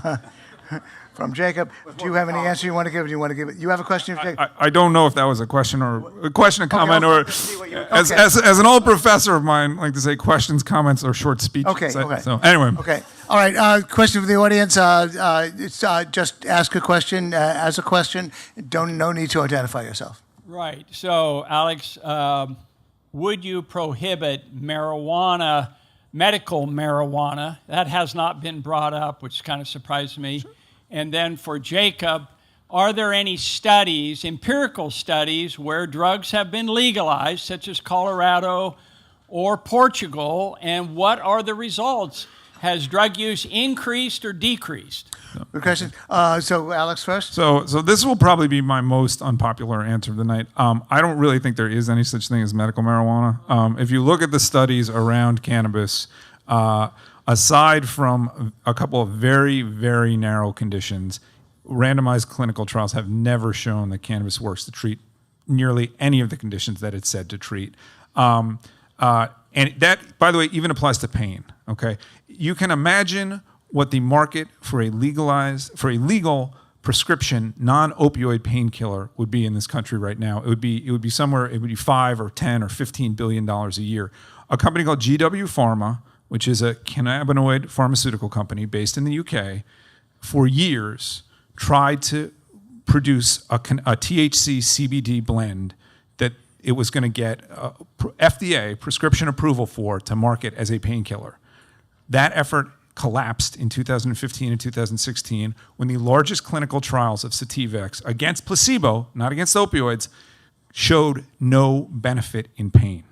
from Jacob. Do you have any answer you want to give? Do you want to give it? You have a question, Jacob? I don't know if that was a question or a question, a comment, I'll or as an old professor of mine, like to say questions, comments, or short speeches. Okay. So anyway. Okay. All right. Question from the audience. It's just ask a question as a question. No need to identify yourself. Right. So, Alex, would you prohibit marijuana, medical marijuana? That has not been brought up, which kind of surprised me. Sure. And then for Jacob, are there any studies, empirical studies, where drugs have been legalized, such as Colorado or Portugal, and what are the results? Has drug use increased or decreased? Good question. So Alex first. So this will probably be my most unpopular answer of the night. I don't really think there is any such thing as medical marijuana. If you look at the studies around cannabis, aside from a couple of very, very narrow conditions, randomized clinical trials have never shown that cannabis works to treat nearly any of the conditions that it's said to treat. And that, by the way, even applies to pain. Okay, you can imagine what the market for a legal prescription non-opioid painkiller would be in this country right now. It would be somewhere. It would be $5 or $10 or $15 billion a year. A company called GW Pharma, which is a cannabinoid pharmaceutical company based in the UK, for years tried to produce a THC CBD blend that it was going to get FDA prescription approval for to market as a painkiller. That effort collapsed in 2015 and 2016 when the largest clinical trials of Sativex against placebo, not against opioids, showed no benefit in pain.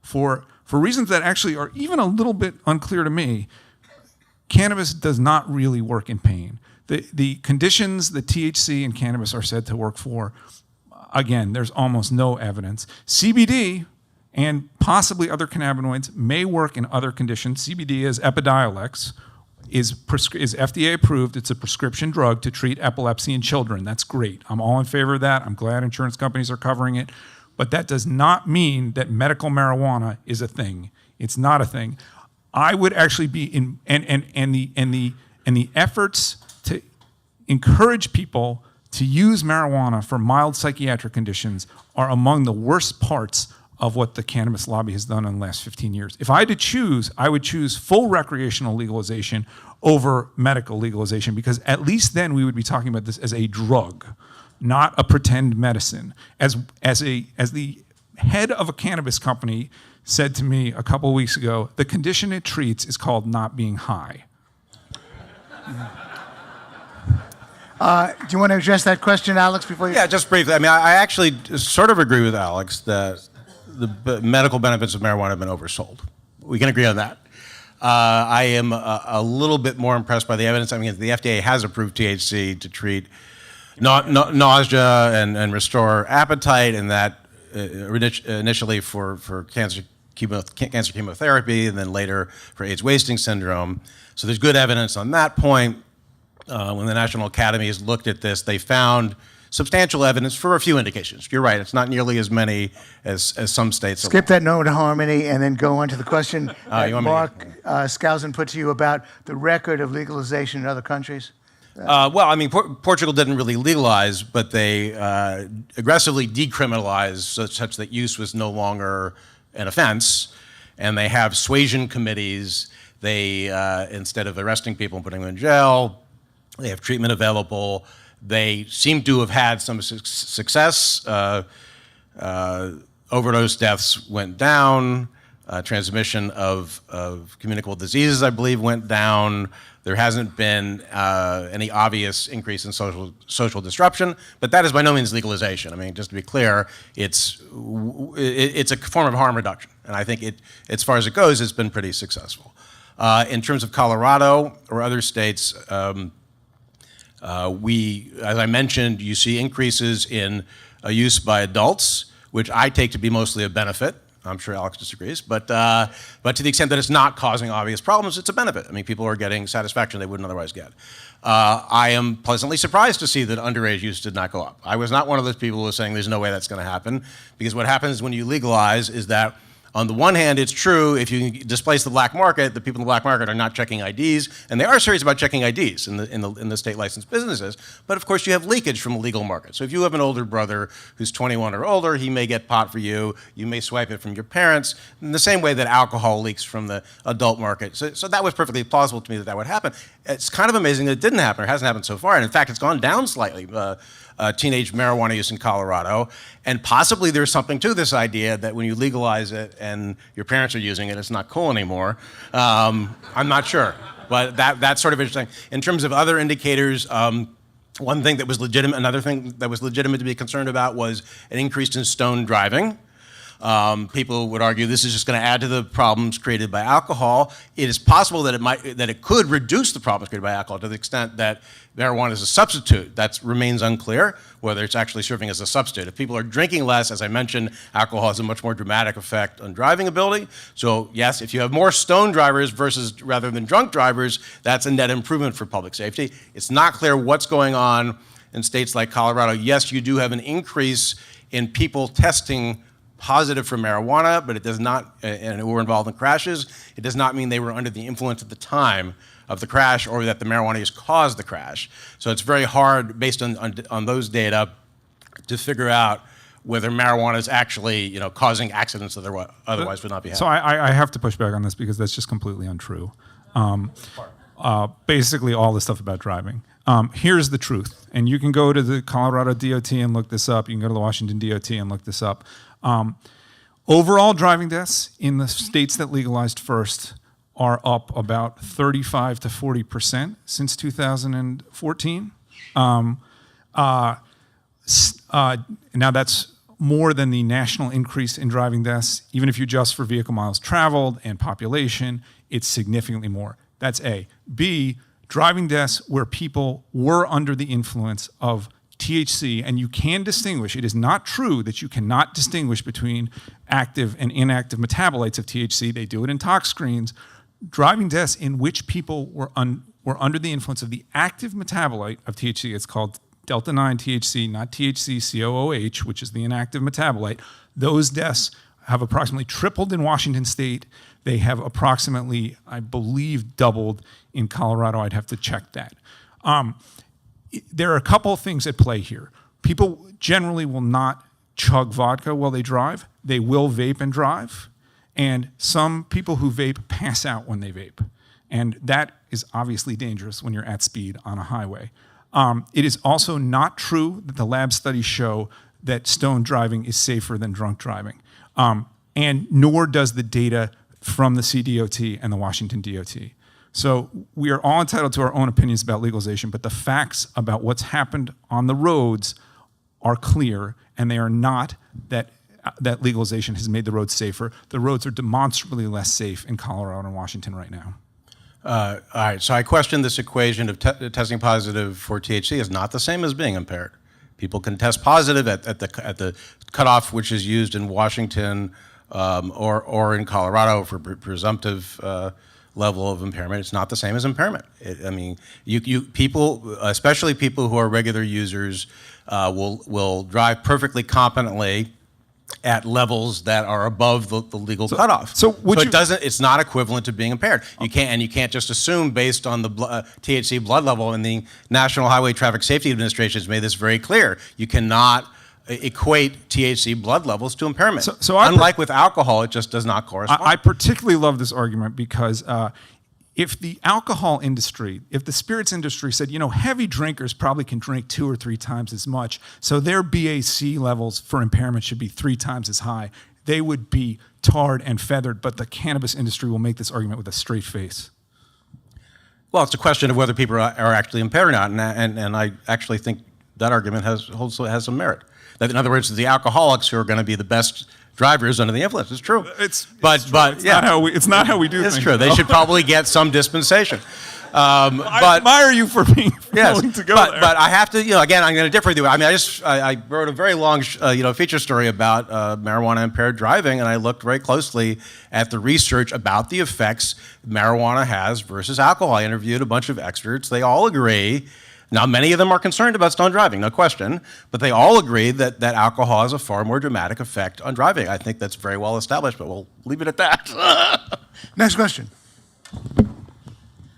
For reasons that actually are even a little bit unclear to me, cannabis does not really work in pain. The conditions that THC and cannabis are said to work for, again, there's almost no evidence. CBD and possibly other cannabinoids may work in other conditions. CBD is Epidiolex, is FDA approved. It's a prescription drug to treat epilepsy in children. That's great. I'm all in favor of that. I'm glad insurance companies are covering it. But that does not mean that medical marijuana is a thing. It's not a thing. I would actually be in the efforts to encourage people to use marijuana for mild psychiatric conditions are among the worst parts of what the cannabis lobby has done in the last 15 years. If I had to choose, I would choose full recreational legalization over medical legalization, because at least then we would be talking about this as a drug, not a pretend medicine. As the head of a cannabis company said to me a couple of weeks ago, the condition it treats is called not being high. Do you want to address that question, Alex, before you? Yeah, just briefly. I mean, I actually sort of agree with Alex that the medical benefits of marijuana have been oversold. We can agree on that. I am a little bit more impressed by the evidence. I mean, the FDA has approved THC to treat nausea and restore appetite, and that initially for cancer chemotherapy, and then later for AIDS wasting syndrome. So there's good evidence on that point. When the National Academy has looked at this, they found substantial evidence for a few indications. You're right, it's not nearly as many as some states. Skip that no to harmony and then go on to the question that Mark Skousen put to you about the record of legalization in other countries. Well, I mean, Portugal didn't really legalize, but they aggressively decriminalized such that use was no longer an offense. And they have suasion committees. They, instead of arresting people and putting them in jail, they have treatment available. They seem to have had some success. Overdose deaths went down. Transmission of communicable diseases, I believe, went down. There hasn't been any obvious increase in social disruption, but that is by no means legalization. I mean, just to be clear, it's a form of harm reduction, and I think as far as it goes, it's been pretty successful. In terms of Colorado or other states, As I mentioned, you see increases in use by adults, which I take to be mostly a benefit. I'm sure Alex disagrees, but to the extent that it's not causing obvious problems, it's a benefit. I mean, people are getting satisfaction they wouldn't otherwise get. I am pleasantly surprised to see that underage use did not go up. I was not one of those people who was saying there's no way that's going to happen, because what happens when you legalize is that, on the one hand, it's true if you displace the black market, the people in the black market are not checking IDs, and they are serious about checking IDs in the state licensed businesses. But of course, you have leakage from the legal market. So if you have an older brother who's 21 or older, he may get pot for you. You may swipe it from your parents, in the same way that alcohol leaks from the adult market. So that was perfectly plausible to me that would happen. It's kind of amazing that it didn't happen, or hasn't happened so far. And in fact, it's gone down slightly. Teenage marijuana use in Colorado, and possibly there's something to this idea that when you legalize it and your parents are using it, it's not cool anymore. I'm not sure, but that's sort of interesting. In terms of other indicators, one thing that was legitimate, another thing that was legitimate to be concerned about was an increase in stoned driving. People would argue this is just going to add to the problems created by alcohol. It is possible that it could reduce the problems created by alcohol to the extent that marijuana is a substitute. That remains unclear whether it's actually serving as a substitute. If people are drinking less, as I mentioned, alcohol has a much more dramatic effect on driving ability. So yes, if you have more stoned drivers rather than drunk drivers, that's a net improvement for public safety. It's not clear what's going on in states like Colorado. Yes, you do have an increase in people testing positive for marijuana, but it does not, and who were involved in crashes, it does not mean they were under the influence at the time of the crash or that the marijuana use caused the crash. So it's very hard, based on those data, to figure out whether marijuana is actually causing accidents that otherwise would not be happening. So I have to push back on this because that's just completely untrue. Basically all the stuff about driving. Here's the truth, and you can go to the Colorado DOT and look this up. You can go to the Washington DOT and look this up. Overall driving deaths in the states that legalized first are up about 35 to 40% since 2014. Now that's more than the national increase in driving deaths. Even if you adjust for vehicle miles traveled and population, it's significantly more. That's A. B, driving deaths where people were under the influence of THC, and you can distinguish. It is not true that you cannot distinguish between active and inactive metabolites of THC. They do it in tox screens. Driving deaths in which people were under the influence of the active metabolite of THC, it's called delta-9 THC, not THC-COOH, which is the inactive metabolite. Those deaths have approximately tripled in Washington state. They have approximately, I believe, doubled in Colorado. I'd have to check that. There are a couple of things at play here. People generally will not chug vodka while they drive. They will vape and drive. And some people who vape pass out when they vape. And that is obviously dangerous when you're at speed on a highway. It is also not true that the lab studies show that stoned driving is safer than drunk driving. And nor does the data from the CDOT and the Washington DOT. So we are all entitled to our own opinions about legalization, but the facts about what's happened on the roads are clear, and they are not that legalization has made the roads safer. The roads are demonstrably less safe in Colorado and Washington right now. All right, so I question this equation of testing positive for THC is not the same as being impaired. People can test positive at the cutoff which is used in Washington or in Colorado for presumptive level of impairment. It's not the same as impairment. People, especially people who are regular users, will drive perfectly competently at levels that are above the legal cutoff. It's not equivalent to being impaired. You can't just assume based on the THC blood level, and the National Highway Traffic Safety Administration has made this very clear. You cannot equate THC blood levels to impairment. Unlike with alcohol, it just does not correspond. I particularly love this argument because if the alcohol industry, if the spirits industry said, heavy drinkers probably can drink 2 or 3 times as much, so their BAC levels for impairment should be 3 times as high, they would be tarred and feathered, but the cannabis industry will make this argument with a straight face. Well, it's a question of whether people are actually impaired or not, and I actually think that argument has some merit. That, in other words, the alcoholics who are going to be the best drivers under the influence. It's true. It's not how we do things. It's true. They should probably get some dispensation. I admire you for being willing to go there. But I have to, again, I'm going to differ with you. I mean, I wrote a very long, feature story about marijuana impaired driving, and I looked very closely at the research about the effects marijuana has versus alcohol. I interviewed a bunch of experts. They all agree. Now, many of them are concerned about stoned driving, no question, but they all agree that alcohol has a far more dramatic effect on driving. I think that's very well established, but we'll leave it at that. Next question.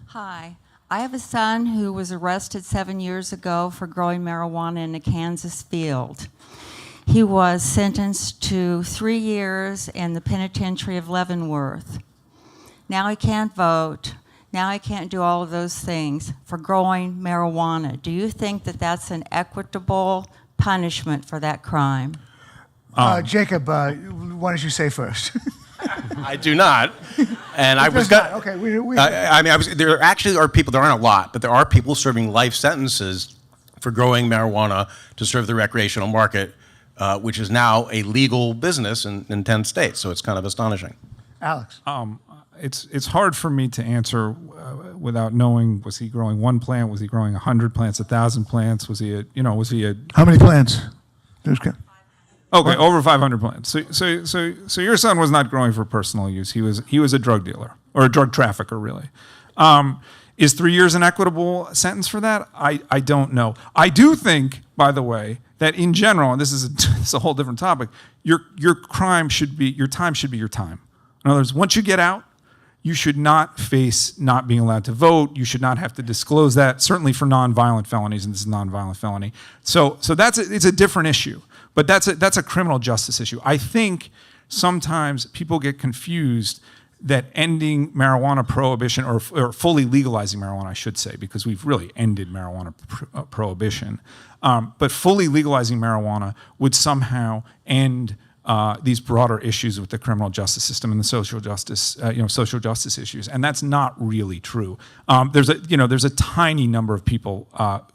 Hi. I have a son who was arrested 7 years ago for growing marijuana in a Kansas field. He was sentenced to 3 years in the penitentiary of Leavenworth. Now he can't vote. Now he can't do all of those things for growing marijuana. Do you think that that's an equitable punishment for that crime? Jacob, why don't you say first? I do not. And I was going. Okay, there actually are people. There aren't a lot, but there are people serving life sentences for growing marijuana to serve the recreational market, which is now a legal business in 10 states. So it's kind of astonishing. Alex. It's hard for me to answer without knowing, was he growing one plant? Was he growing 100 plants, 1,000 plants? Was he a How many plants? Okay, over 500 plants. So your son was not growing for personal use. He was a drug dealer, or a drug trafficker, really. Is 3 years an equitable sentence for that? I don't know. I do think, by the way, that in general, and this is a whole different topic, your time should be your time. In other words, once you get out, you should not face not being allowed to vote. You should not have to disclose that, certainly for nonviolent felonies, and this is a nonviolent felony. So it's a different issue, but that's a criminal justice issue. I think sometimes people get confused that ending marijuana prohibition, or fully legalizing marijuana, I should say, because we've really ended marijuana prohibition, but fully legalizing marijuana would somehow end these broader issues with the criminal justice system and the social justice issues, and that's not really true. There's a tiny number of people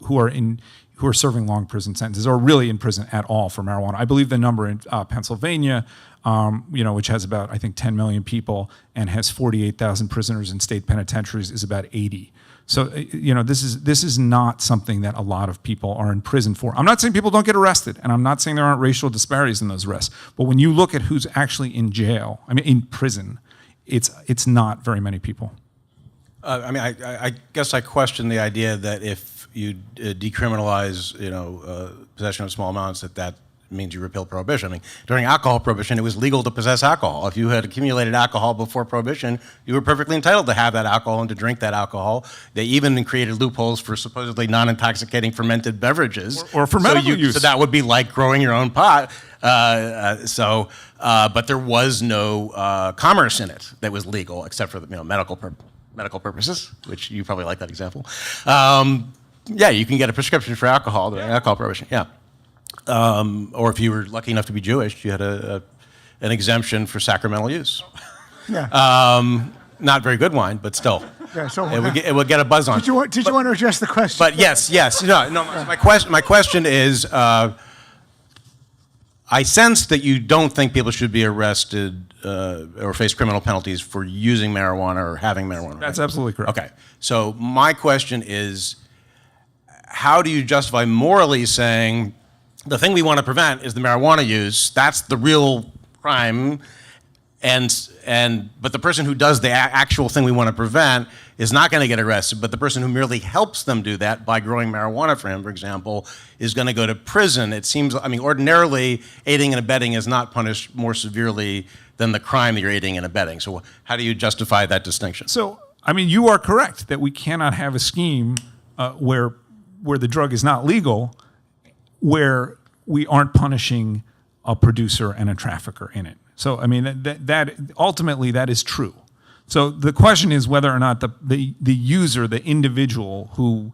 who are serving long prison sentences, or really in prison at all for marijuana. I believe the number in Pennsylvania, which has about, I think, 10 million people and has 48,000 prisoners in state penitentiaries, is about 80. So, this is not something that a lot of people are in prison for. I'm not saying people don't get arrested, and I'm not saying there aren't racial disparities in those arrests. But when you look at who's actually in jail, in prison, it's not very many people. I guess I question the idea that if you decriminalize, possession of small amounts, that means you repeal prohibition. I mean, during alcohol prohibition, it was legal to possess alcohol. If you had accumulated alcohol before prohibition, you were perfectly entitled to have that alcohol and to drink that alcohol. They even created loopholes for supposedly non-intoxicating fermented beverages. Or for medical use. So that would be like growing your own pot. But there was no commerce in it that was legal, except for the medical purposes, which you probably like that example. You can get a prescription for alcohol during alcohol prohibition. Yeah. Or if you were lucky enough to be Jewish, you had an exemption for sacramental use. Yeah. Not very good wine, but still, it would get a buzz on. Did you want to address the question? But yes. No. My question is, I sense that you don't think people should be arrested or face criminal penalties for using marijuana or having marijuana. That's absolutely correct. Okay. So my question is, how do you justify morally saying the thing we want to prevent is the marijuana use? That's the real crime, but the person who does the actual thing we want to prevent is not going to get arrested. But the person who merely helps them do that by growing marijuana for him, for example, is going to go to prison. It seems, ordinarily aiding and abetting is not punished more severely than the crime that you're aiding and abetting. So how do you justify that distinction? So, you are correct that we cannot have a scheme where the drug is not legal, where we aren't punishing a producer and a trafficker in it. So, that ultimately that is true. So the question is whether or not the user, the individual who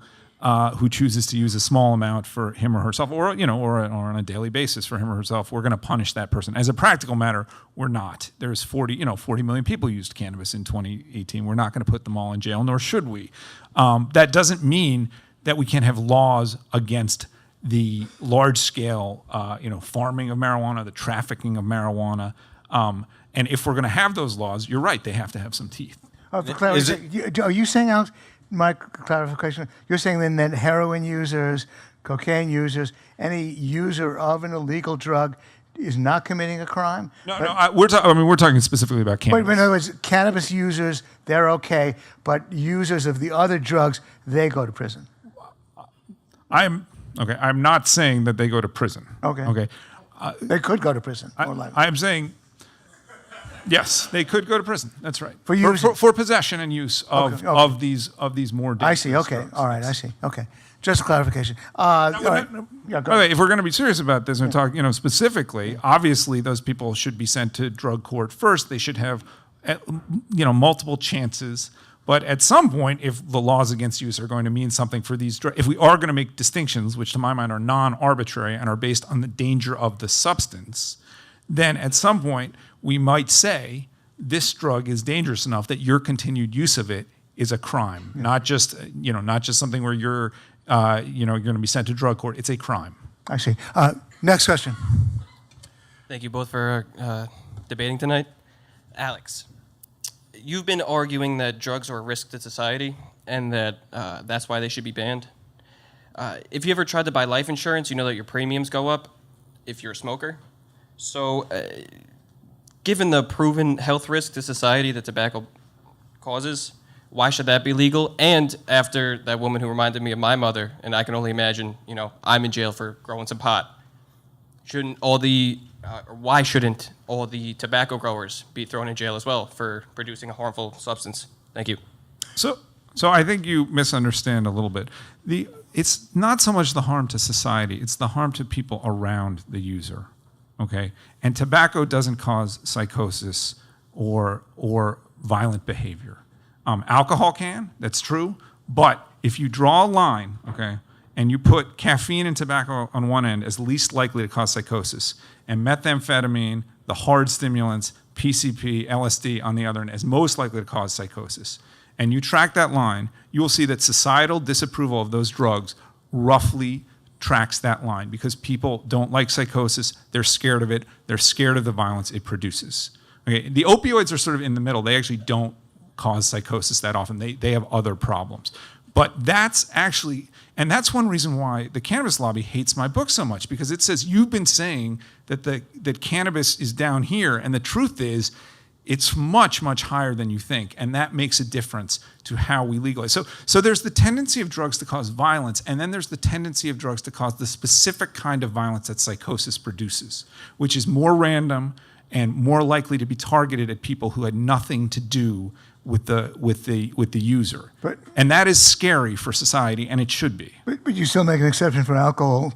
chooses to use a small amount for him or herself, or on a daily basis for him or herself, we're going to punish that person. As a practical matter, we're not. There's 40 million people used cannabis in 2018. We're not going to put them all in jail, nor should we. That doesn't mean that we can't have laws against the large-scale, farming of marijuana, the trafficking of marijuana, and if we're going to have those laws, you're right, they have to have some teeth. For clarity, are you saying, Alex, my clarification, you're saying then that heroin users, cocaine users, any user of an illegal drug is not committing a crime? We're talking specifically about cannabis. But in other words, cannabis users, they're okay, but users of the other drugs, they go to prison. I'm not saying that they go to prison. Okay. They could go to prison, more likely. I'm saying, yes, they could go to prison. That's right. For possession and use of these more dangerous I see. Okay. drugs. All right. I see. Okay. Just a clarification. All right. Yeah, go ahead. If we're going to be serious about this and talk, specifically, obviously those people should be sent to drug court first. They should have, multiple chances. But at some point, if the laws against use are going to mean something for these drugs, if we are going to make distinctions, which to my mind are non-arbitrary and are based on the danger of the substance, then at some point we might say this drug is dangerous enough that your continued use of it is a crime, not just something where you're going to be sent to drug court. It's a crime. I see. Next question. Thank you both for debating tonight. Alex, you've been arguing that drugs are a risk to society and that that's why they should be banned. If you ever tried to buy life insurance, you know that your premiums go up if you're a smoker. So given the proven health risk to society that tobacco causes, why should that be legal? And after that woman who reminded me of my mother, and I can only imagine, I'm in jail for growing some pot. Why shouldn't all the tobacco growers be thrown in jail as well for producing a harmful substance? Thank you. So I think you misunderstand a little bit. It's not so much the harm to society, it's the harm to people around the user, okay? And tobacco doesn't cause psychosis or violent behavior. Alcohol can, that's true, but if you draw a line, okay, and you put caffeine and tobacco on one end as least likely to cause psychosis, and methamphetamine, the hard stimulants, PCP, LSD on the other end as most likely to cause psychosis, and you track that line, you will see that societal disapproval of those drugs roughly tracks that line because people don't like psychosis, they're scared of it, they're scared of the violence it produces. Okay, the opioids are sort of in the middle. They actually don't cause psychosis that often. They have other problems. But that's actually, and that's one reason why the cannabis lobby hates my book so much, because it says you've been saying that cannabis is down here, and the truth is it's much, much higher than you think, and that makes a difference to how we legalize. So there's the tendency of drugs to cause violence, and then there's the tendency of drugs to cause the specific kind of violence that psychosis produces, which is more random and more likely to be targeted at people who had nothing to do with the user. And that is scary for society, and it should be. But you still make an exception for alcohol,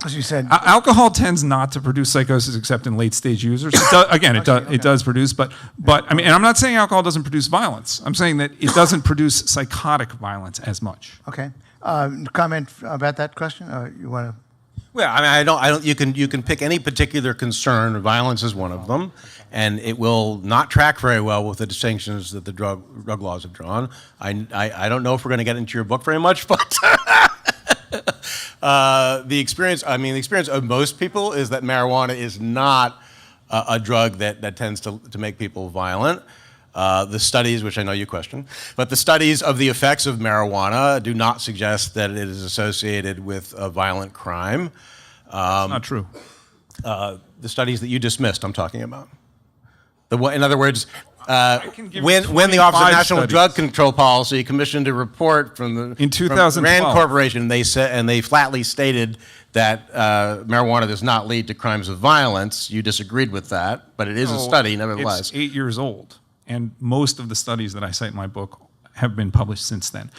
as you said. Alcohol tends not to produce psychosis except in late-stage users. It does produce, but I mean, and I'm not saying alcohol doesn't produce violence. I'm saying that it doesn't produce psychotic violence as much. Okay. Comment about that question? Or you want to? Well, I mean, I don't. You can pick any particular concern. Violence is one of them, and it will not track very well with the distinctions that the drug laws have drawn. I don't know if we're going to get into your book very much, but the experience of most people is that marijuana is not a drug that tends to make people violent. The studies, which I know you question, but the studies of the effects of marijuana do not suggest that it is associated with a violent crime. That's not true. The studies that you dismissed, I'm talking about. In other words, when the Office of National Drug Control Policy commissioned a report from in 2012 from Rand Corporation, they flatly stated that marijuana does not lead to crimes of violence. You disagreed with that, but it is a study nevertheless. It's 8 years old. And most of the studies that I cite in my book have been published since then.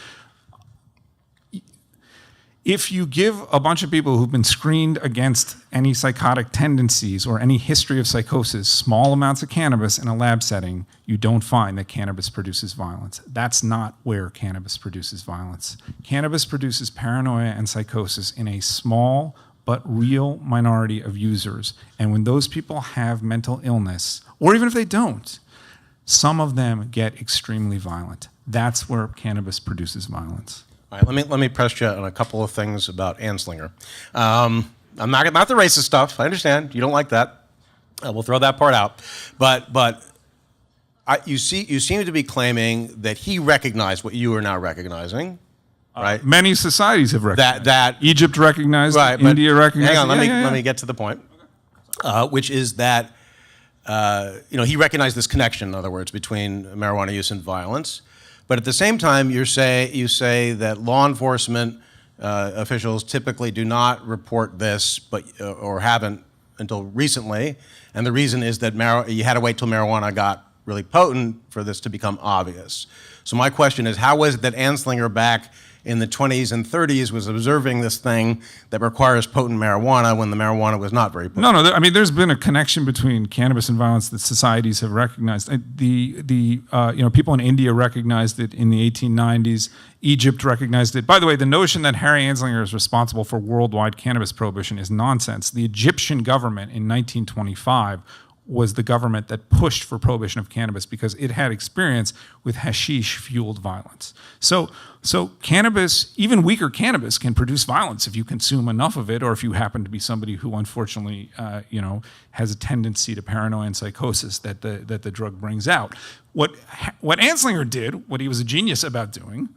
If you give a bunch of people who've been screened against any psychotic tendencies or any history of psychosis small amounts of cannabis in a lab setting, you don't find that cannabis produces violence. That's not where cannabis produces violence. Cannabis produces paranoia and psychosis in a small but real minority of users. And when those people have mental illness, or even if they don't, some of them get extremely violent. That's where cannabis produces violence. All right, let me press you on a couple of things about Anslinger. I'm not the racist stuff. I understand you don't like that. We'll throw that part out. But you seem to be claiming that he recognized what you are now recognizing, right? Many societies have recognized that Egypt recognized, right, India recognized. Hang on, Yeah, let me get to the point, which is that he recognized this connection, in other words, between marijuana use and violence. But at the same time, you say that law enforcement officials typically do not report this, or haven't until recently, and the reason is that you had to wait till marijuana got really potent for this to become obvious. So my question is, how was it that Anslinger back in the 20s and 30s was observing this thing that requires potent marijuana when the marijuana was not very potent? No. I mean, there's been a connection between cannabis and violence that societies have recognized. People in India recognized it in the 1890s. Egypt recognized it. By the way, the notion that Harry Anslinger is responsible for worldwide cannabis prohibition is nonsense. The Egyptian government in 1925 was the government that pushed for prohibition of cannabis because it had experience with hashish-fueled violence. So cannabis, even weaker cannabis, can produce violence if you consume enough of it, or if you happen to be somebody who, unfortunately, has a tendency to paranoia and psychosis that the drug brings out. What Anslinger did, what he was a genius about doing,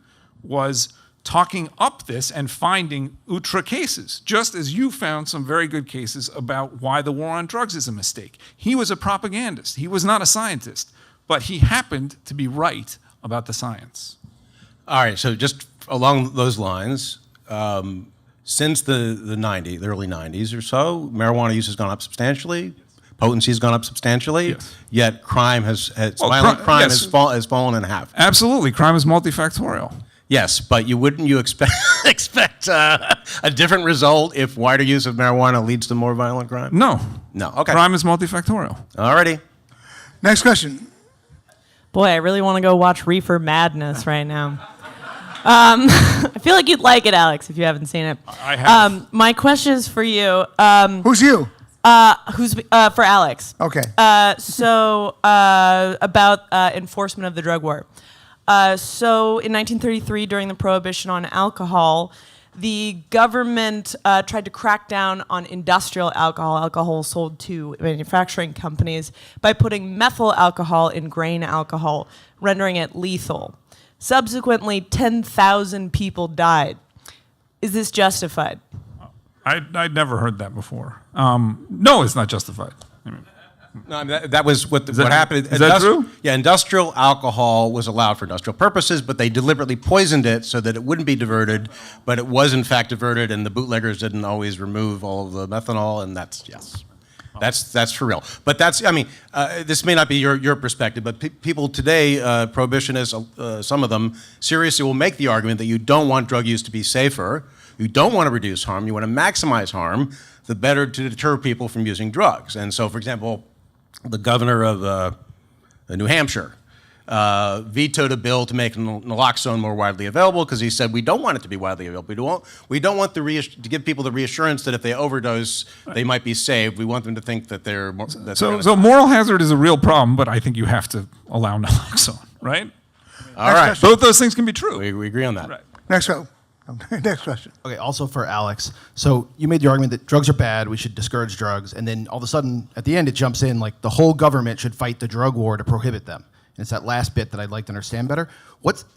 was talking up this and finding ultra cases, just as you found some very good cases about why the war on drugs is a mistake. He was a propagandist. He was not a scientist, but he happened to be right about the science. All right, so just along those lines, since the early 90s or so, marijuana use has gone up substantially. Potency has gone up substantially. Yes. Yet crime violent crime yes. has fallen in half. Absolutely, crime is multifactorial. Yes, but wouldn't you expect a different result if wider use of marijuana leads to more violent crime? No. Okay. Crime is multifactorial. Alrighty. Next question. Boy, I really want to go watch Reefer Madness right now. I feel like you'd like it, Alex, if you haven't seen it. I have. My question is for you. Who's you? Who's for Alex? Okay. About enforcement of the drug war. So in 1933, during the prohibition on alcohol, the government tried to crack down on industrial alcohol sold to manufacturing companies, by putting methyl alcohol in grain alcohol, rendering it lethal. Subsequently, 10,000 people died. Is this justified? I'd never heard that before. No, it's not justified. No, I mean, that was what happened. Is that true? Yeah, industrial alcohol was allowed for industrial purposes, but they deliberately poisoned it so that it wouldn't be diverted, but it was in fact diverted, and the bootleggers didn't always remove all of the methanol, and that's for real. But this may not be your perspective, but people today, prohibitionists, some of them, seriously will make the argument that you don't want drug use to be safer, you don't want to reduce harm, you want to maximize harm, the better to deter people from using drugs. And so, for example, the governor of New Hampshire vetoed a bill to make naloxone more widely available because he said we don't want it to be widely available. We don't want to give people the reassurance that if they overdose, they might be saved. We want them to think that they're more. So moral hazard is a real problem, but I think you have to allow naloxone, right? All right. question. Both those things can be true. We agree on that. Right. Next question. Okay, also for Alex. So you made the argument that drugs are bad, we should discourage drugs, and then all of a sudden, at the end, it jumps in like the whole government should fight the drug war to prohibit them. And it's that last bit that I'd like to understand better.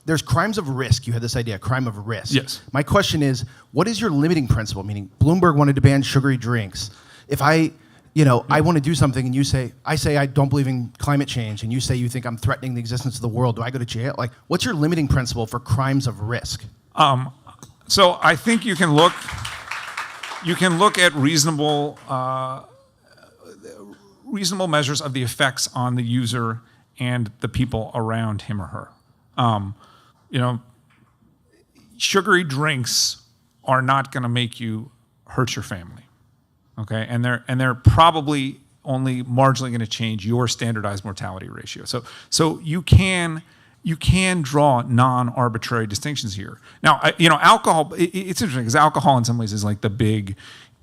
There's crimes of risk. You had this idea, crime of risk. Yes. My question is, what is your limiting principle? Meaning, Bloomberg wanted to ban sugary drinks. If I want to do something and I say I don't believe in climate change, and you say you think I'm threatening the existence of the world, do I go to jail? Like, what's your limiting principle for crimes of risk? So I think you can look at reasonable measures of the effects on the user and the people around him or her. Sugary drinks are not going to make you hurt your family, okay? And they're probably only marginally going to change your standardized mortality ratio. So you can draw non-arbitrary distinctions here. Now, alcohol, it's interesting because alcohol in some ways is like the big,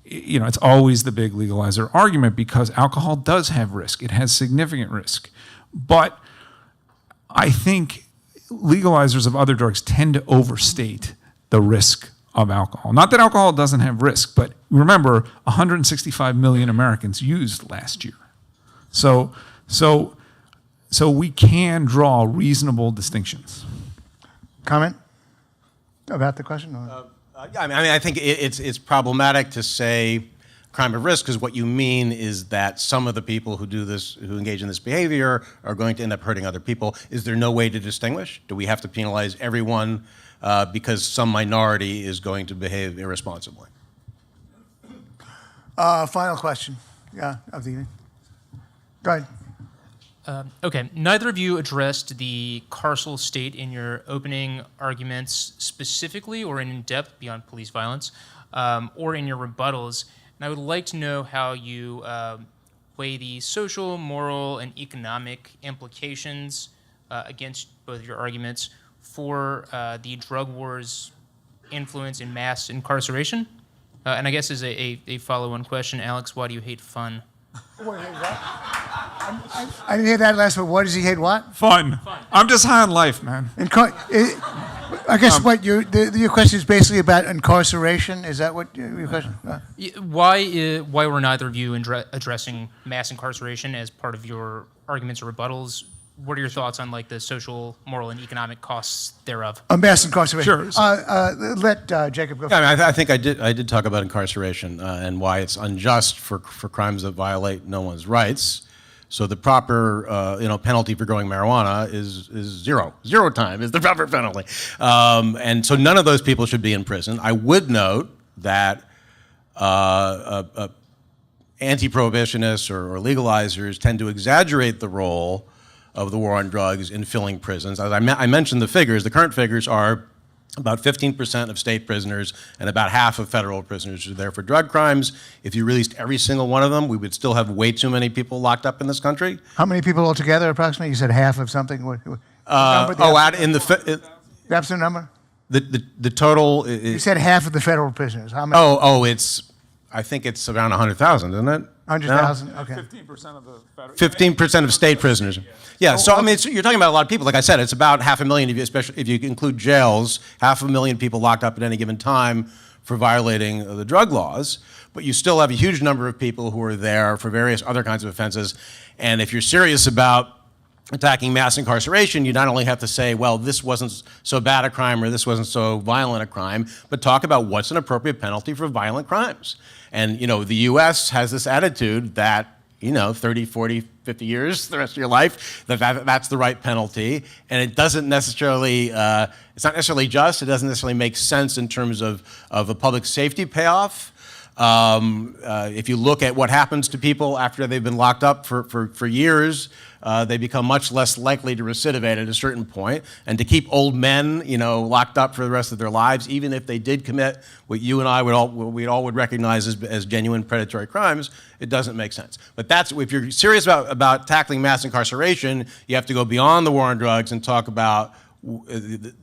it's always the big legalizer argument because alcohol does have risk. It has significant risk. But I think legalizers of other drugs tend to overstate the risk of alcohol. Not that alcohol doesn't have risk, but remember, 165 million Americans used last year. So So we can draw reasonable distinctions. Comment about the question? Or? Yeah, I mean, I think it's problematic to say crime of risk, because what you mean is that some of the people who do this, who engage in this behavior, are going to end up hurting other people. Is there no way to distinguish? Do we have to penalize everyone because some minority is going to behave irresponsibly? Final question. Yeah, of the evening. Go ahead. Okay, neither of you addressed the carceral state in your opening arguments specifically or in depth beyond police violence, or in your rebuttals. And I would like to know how you weigh the social, moral, and economic implications against both of your arguments for the drug war's influence in mass incarceration. And I guess as a follow-on question, Alex, why do you hate fun? I didn't hear that last one. What does he hate? What? Fun. I'm just high on life, man. I guess what your question is basically about incarceration. Is that what your question? Why were neither of you addressing mass incarceration as part of your arguments or rebuttals? What are your thoughts on like the social, moral, and economic costs thereof? Mass incarceration. Sure. Let Jacob go. Yeah, I mean, I think I did talk about incarceration and why it's unjust for crimes that violate no one's rights. So the proper penalty for growing marijuana is zero. 0 time is the proper penalty. And so none of those people should be in prison. I would note that anti-prohibitionists or legalizers tend to exaggerate the role of the war on drugs in filling prisons. As I mentioned the figures, the current figures are about 15% of state prisoners and about half of federal prisoners are there for drug crimes. If you released every single one of them, we would still have way too many people locked up in this country. How many people altogether, approximately? You said half of something? The absolute number? The total is... You said half of the federal prisoners. How many? I think it's around 100,000, isn't it? 100,000? Okay. 15% of the federal... 15% of state prisoners. Yeah, so I mean, you're talking about a lot of people. Like I said, it's about 500,000, especially if you include jails, 500,000 people locked up at any given time for violating the drug laws. But you still have a huge number of people who are there for various other kinds of offenses. And if you're serious about attacking mass incarceration, you not only have to say, well, this wasn't so bad a crime or this wasn't so violent a crime, but talk about what's an appropriate penalty for violent crimes. And, the U.S. has this attitude that, 30, 40, 50 years, the rest of your life, that's the right penalty. And it doesn't necessarily, it's not necessarily just, it doesn't necessarily make sense in terms of a public safety payoff. If you look at what happens to people after they've been locked up for years, they become much less likely to recidivate at a certain point. And to keep old men, locked up for the rest of their lives, even if they did commit what you and I would recognize as genuine predatory crimes, it doesn't make sense. But if you're serious about tackling mass incarceration, you have to go beyond the war on drugs and talk about the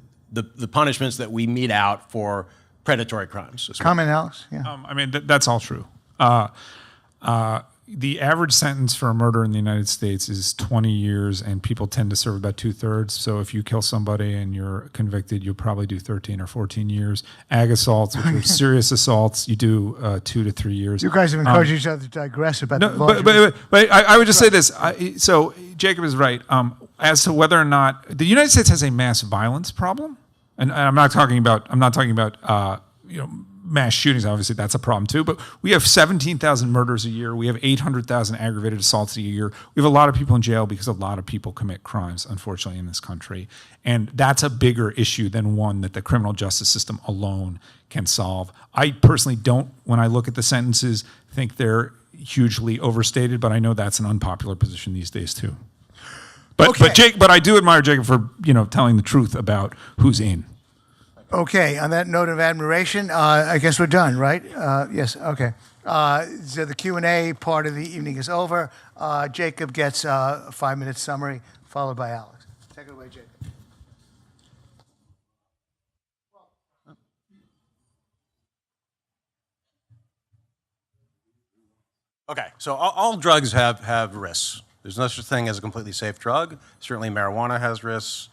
punishments that we mete out for predatory crimes. Comment, Alex? Yeah. That's all true. The average sentence for a murder in the United States is 20 years, and people tend to serve about 2/3. So if you kill somebody and you're convicted, you'll probably do 13 or 14 years. Ag assaults, which are serious assaults, you do 2 to 3 years. You guys have encouraged each other to digress about the law. But I would just say this. So Jacob is right. As to whether or not the United States has a mass violence problem, and I'm not talking about mass shootings. Obviously, that's a problem too. But we have 17,000 murders a year. We have 800,000 aggravated assaults a year. We have a lot of people in jail because a lot of people commit crimes, unfortunately, in this country. And that's a bigger issue than one that the criminal justice system alone can solve. I personally don't, when I look at the sentences, think they're hugely overstated. But I know that's an unpopular position these days too. But I do admire Jacob for telling the truth about who's in. Okay, on that note of admiration, I guess we're done, right? Yes, okay. So the Q&A part of the evening is over. Jacob gets a 5-minute summary, followed by Alex. Take it away, Jacob. Okay, so all drugs have risks. There's no such thing as a completely safe drug. Certainly marijuana has risks.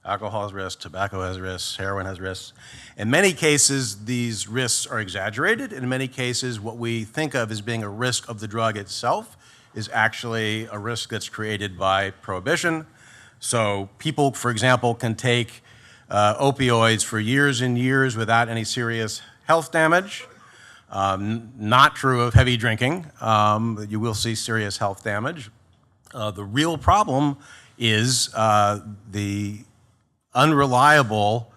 Alcohol has risks, tobacco has risks, heroin has risks. In many cases, these risks are exaggerated. In many cases, what we think of as being a risk of the drug itself is actually a risk that's created by prohibition. So people, for example, can take opioids for years and years without any serious health damage. Not true of heavy drinking. You will see serious health damage. The real problem is the unreliable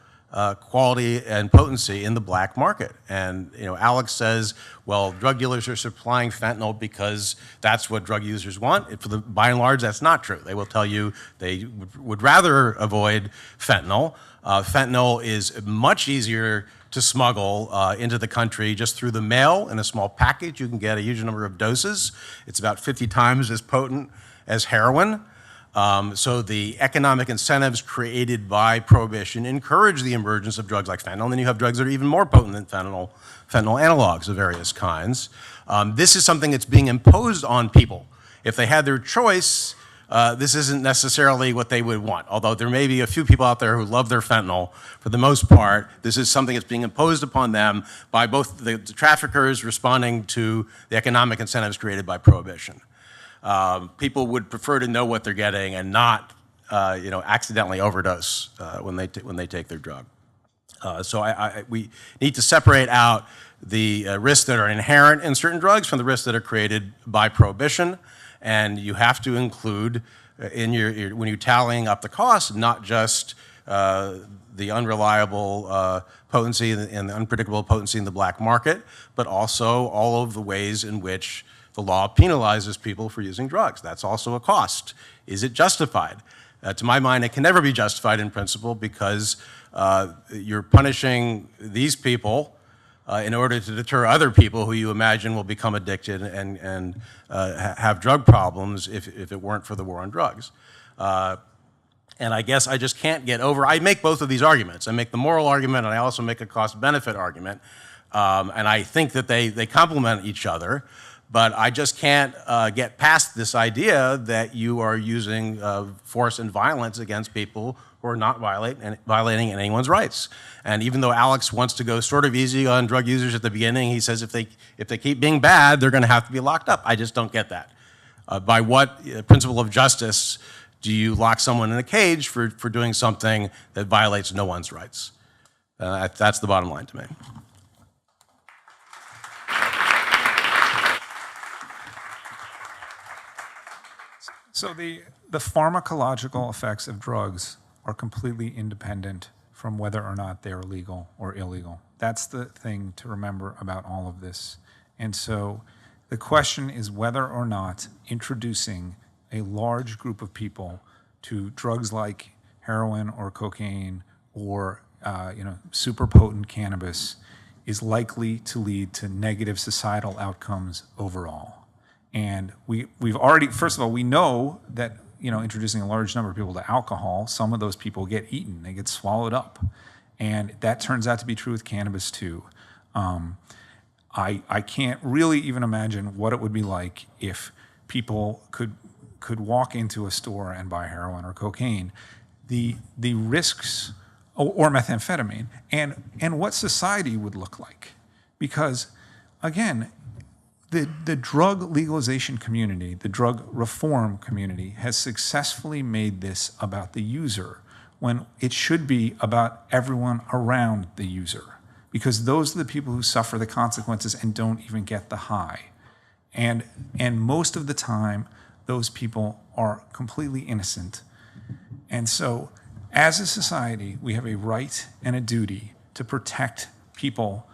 quality and potency in the black market. And Alex says, well, drug dealers are supplying fentanyl because that's what drug users want. By and large, that's not true. They will tell you they would rather avoid fentanyl. Fentanyl is much easier to smuggle into the country just through the mail in a small package. You can get a huge number of doses. It's about 50 times as potent as heroin. So the economic incentives created by prohibition encourage the emergence of drugs like fentanyl, and then you have drugs that are even more potent than fentanyl analogs of various kinds. This is something that's being imposed on people. If they had their choice, this isn't necessarily what they would want, although there may be a few people out there who love their fentanyl. For the most part, this is something that's being imposed upon them by both the traffickers responding to the economic incentives created by prohibition. People would prefer to know what they're getting and not, accidentally overdose when they take their drug. So we need to separate out the risks that are inherent in certain drugs from the risks that are created by prohibition, and you have to include when you're tallying up the costs, not just the unreliable potency and the unpredictable potency in the black market, but also all of the ways in which the law penalizes people for using drugs. That's also a cost. Is it justified? To my mind, it can never be justified in principle because you're punishing these people in order to deter other people who you imagine will become addicted and have drug problems if it weren't for the war on drugs. And I guess I just can't get over, I make both of these arguments. I make the moral argument and I also make a cost-benefit argument. And I think that they complement each other. But I just can't get past this idea that you are using force and violence against people who are not violating anyone's rights. And even though Alex wants to go sort of easy on drug users at the beginning, he says if they keep being bad, they're going to have to be locked up. I just don't get that. By what principle of justice do you lock someone in a cage for doing something that violates no one's rights? That's the bottom line to me. So the pharmacological effects of drugs are completely independent from whether or not they're legal or illegal. That's the thing to remember about all of this. And so the question is whether or not introducing a large group of people to drugs like heroin or cocaine or super potent cannabis is likely to lead to negative societal outcomes overall. And we've already, first of all, we know that introducing a large number of people to alcohol, some of those people get eaten, they get swallowed up, and that turns out to be true with cannabis too. I can't really even imagine what it would be like if people could walk into a store and buy heroin or cocaine. The risks, or methamphetamine, and what society would look like, because again. The drug legalization community, the drug reform community, has successfully made this about the user when it should be about everyone around the user, because those are the people who suffer the consequences and don't even get the high. And most of the time, those people are completely innocent. And so, as a society, we have a right and a duty to protect people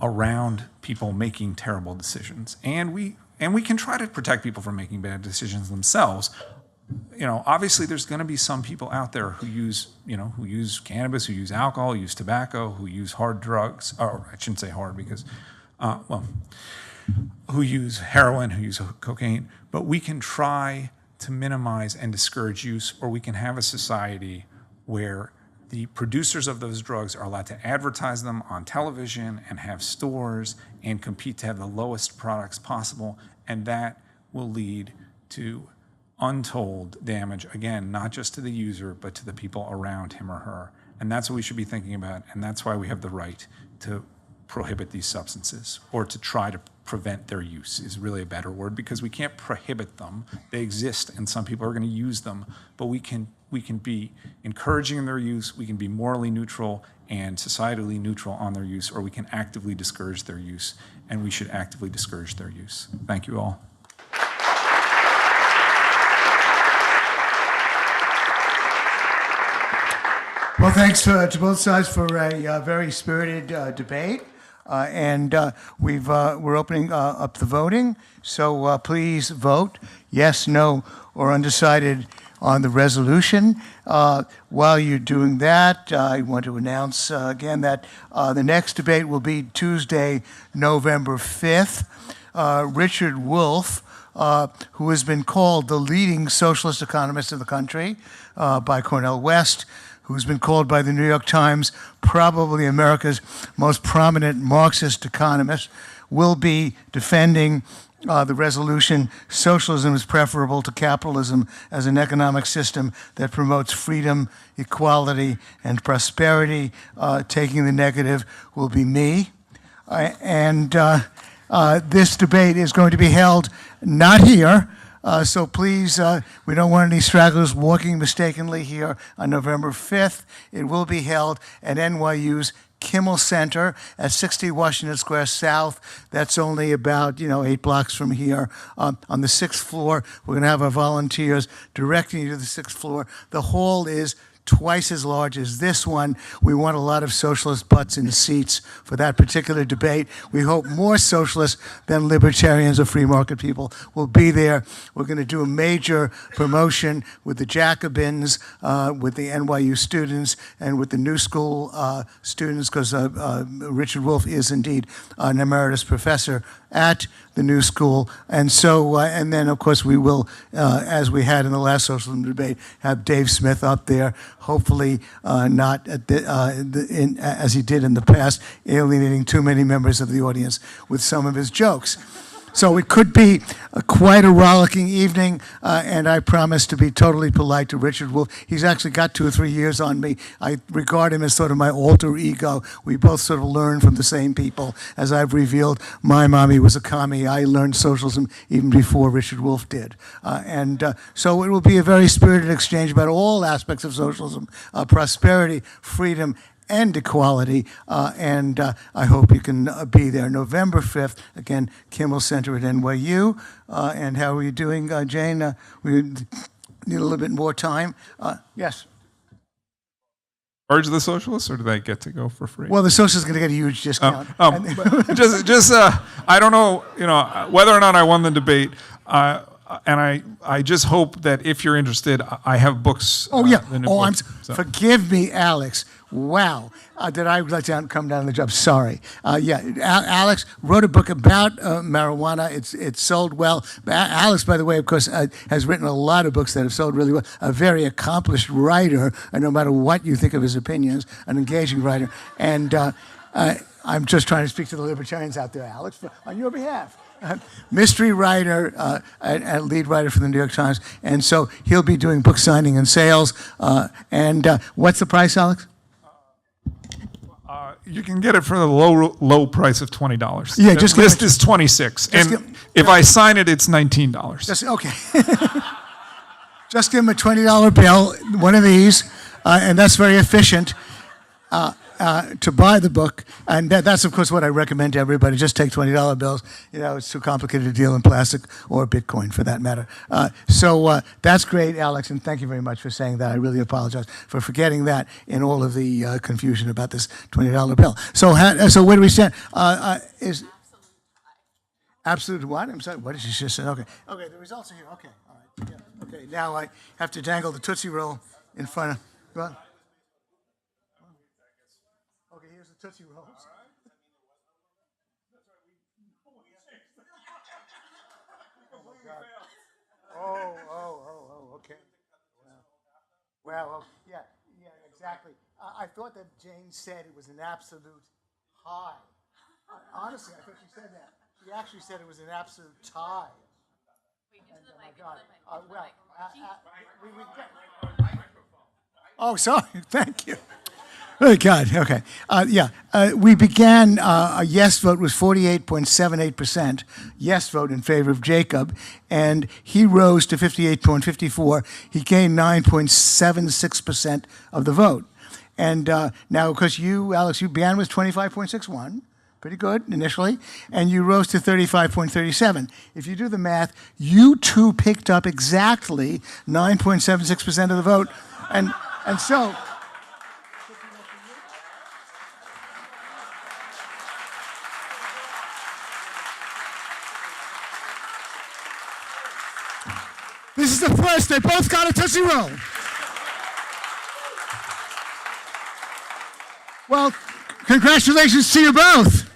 around people making terrible decisions. And we can try to protect people from making bad decisions themselves. Obviously there's going to be some people out there who use cannabis, who use alcohol, who use tobacco, who use hard drugs, or I shouldn't say hard because, who use heroin, who use cocaine. But we can try to minimize and discourage use, or we can have a society where the producers of those drugs are allowed to advertise them on television and have stores and compete to have the lowest products possible, and that will lead to untold damage, again, not just to the user, but to the people around him or her. And that's what we should be thinking about, and that's why we have the right to prohibit these substances, or to try to prevent their use is really a better word, because we can't prohibit them. They exist, and some people are going to use them, but we can be encouraging in their use, we can be morally neutral and societally neutral on their use, or we can actively discourage their use, and we should actively discourage their use. Thank you all. Well, thanks to both sides for a very spirited debate. We're opening up the voting, so please vote yes, no, or undecided on the resolution. While you're doing that, I want to announce again that the next debate will be Tuesday, November 5th. Richard Wolff, who has been called the leading socialist economist of the country by Cornel West, who's been called by the New York Times probably America's most prominent Marxist economist, will be defending the resolution, socialism is preferable to capitalism as an economic system that promotes freedom, equality, and prosperity. Taking the negative will be me. This debate is going to be held not here, so please, we don't want any stragglers walking mistakenly here on November 5th. It will be held at NYU's Kimmel Center at 60 Washington Square South. That's only about 8 blocks from here. On the 6th floor, we're going to have our volunteers directing you to the 6th floor. The hall is twice as large as this one. We want a lot of socialist butts in the seats for that particular debate. We hope more socialists than libertarians or free market people will be there. We're going to do a major promotion with the Jacobins, with the NYU students, and with the New School students, because Richard Wolff is indeed an emeritus professor at the New School. And so, and then of course we will, as we had in the last socialism debate, have Dave Smith up there, hopefully not as he did in the past, alienating too many members of the audience with some of his jokes. So it could be quite a rollicking evening, and I promise to be totally polite to Richard Wolff. He's actually got 2 or 3 years on me. I regard him as sort of my alter ego. We both sort of learn from the same people. As I've revealed, my mommy was a commie. I learned socialism even before Richard Wolff did. So it will be a very spirited exchange about all aspects of socialism, prosperity, freedom, and equality, and I hope you can be there. November 5th, again, Kimmel Center at NYU. And how are you doing, Jane? We need a little bit more time. Yes? Charge the socialists, or do they get to go for free? Well, the socialists are going to get a huge discount. I don't know, whether or not I won the debate, and I just hope that if you're interested, I have books. Oh, yeah. So. Forgive me, Alex. Wow. Did I let down, come down on the job? Sorry. Alex wrote a book about marijuana. It's sold well. Alex, by the way, of course, has written a lot of books that have sold really well. A very accomplished writer, and no matter what you think of his opinions, an engaging writer. And I'm just trying to speak to the libertarians out there, Alex, on your behalf. Mystery writer, and lead writer for the New York Times. And so he'll be doing book signing and sales. What's the price, Alex? You can get it for the low price of $20. Yeah, the list is $26, and if I sign it, it's $19. Okay. Just give him a $20 bill, one of these, and that's very efficient to buy the book. And that's, of course, what I recommend to everybody. Just take $20 bills. It's too complicated to deal in plastic or Bitcoin, for that matter. So that's great, Alex, and thank you very much for saying that. I really apologize for forgetting that in all of the confusion about this $20 bill. So where do we stand? Is absolute what? I'm sorry. What did she just say? Okay. Okay. The results are here. Okay. All right. Yeah. Okay. Now I have to dangle the Tootsie Roll in front of. Go on. Okay. Here's the Tootsie Rolls. Oh, okay. Well, yeah, exactly. I thought that Jane said it was an absolute high. Honestly, I thought she said that. She actually said it was an absolute tie. Oh, sorry. Thank you. Oh, God, okay. We began, a yes vote was 48.78%, yes vote in favor of Jacob, and he rose to 58.54. He gained 9.76% of the vote. And now, because you, Alex, you began with 25.61, pretty good initially, and you rose to 35.37. If you do the math, you two picked up exactly 9.76% of the vote. And so... This is the first. They both got a Tootsie Roll. Well, congratulations to you both.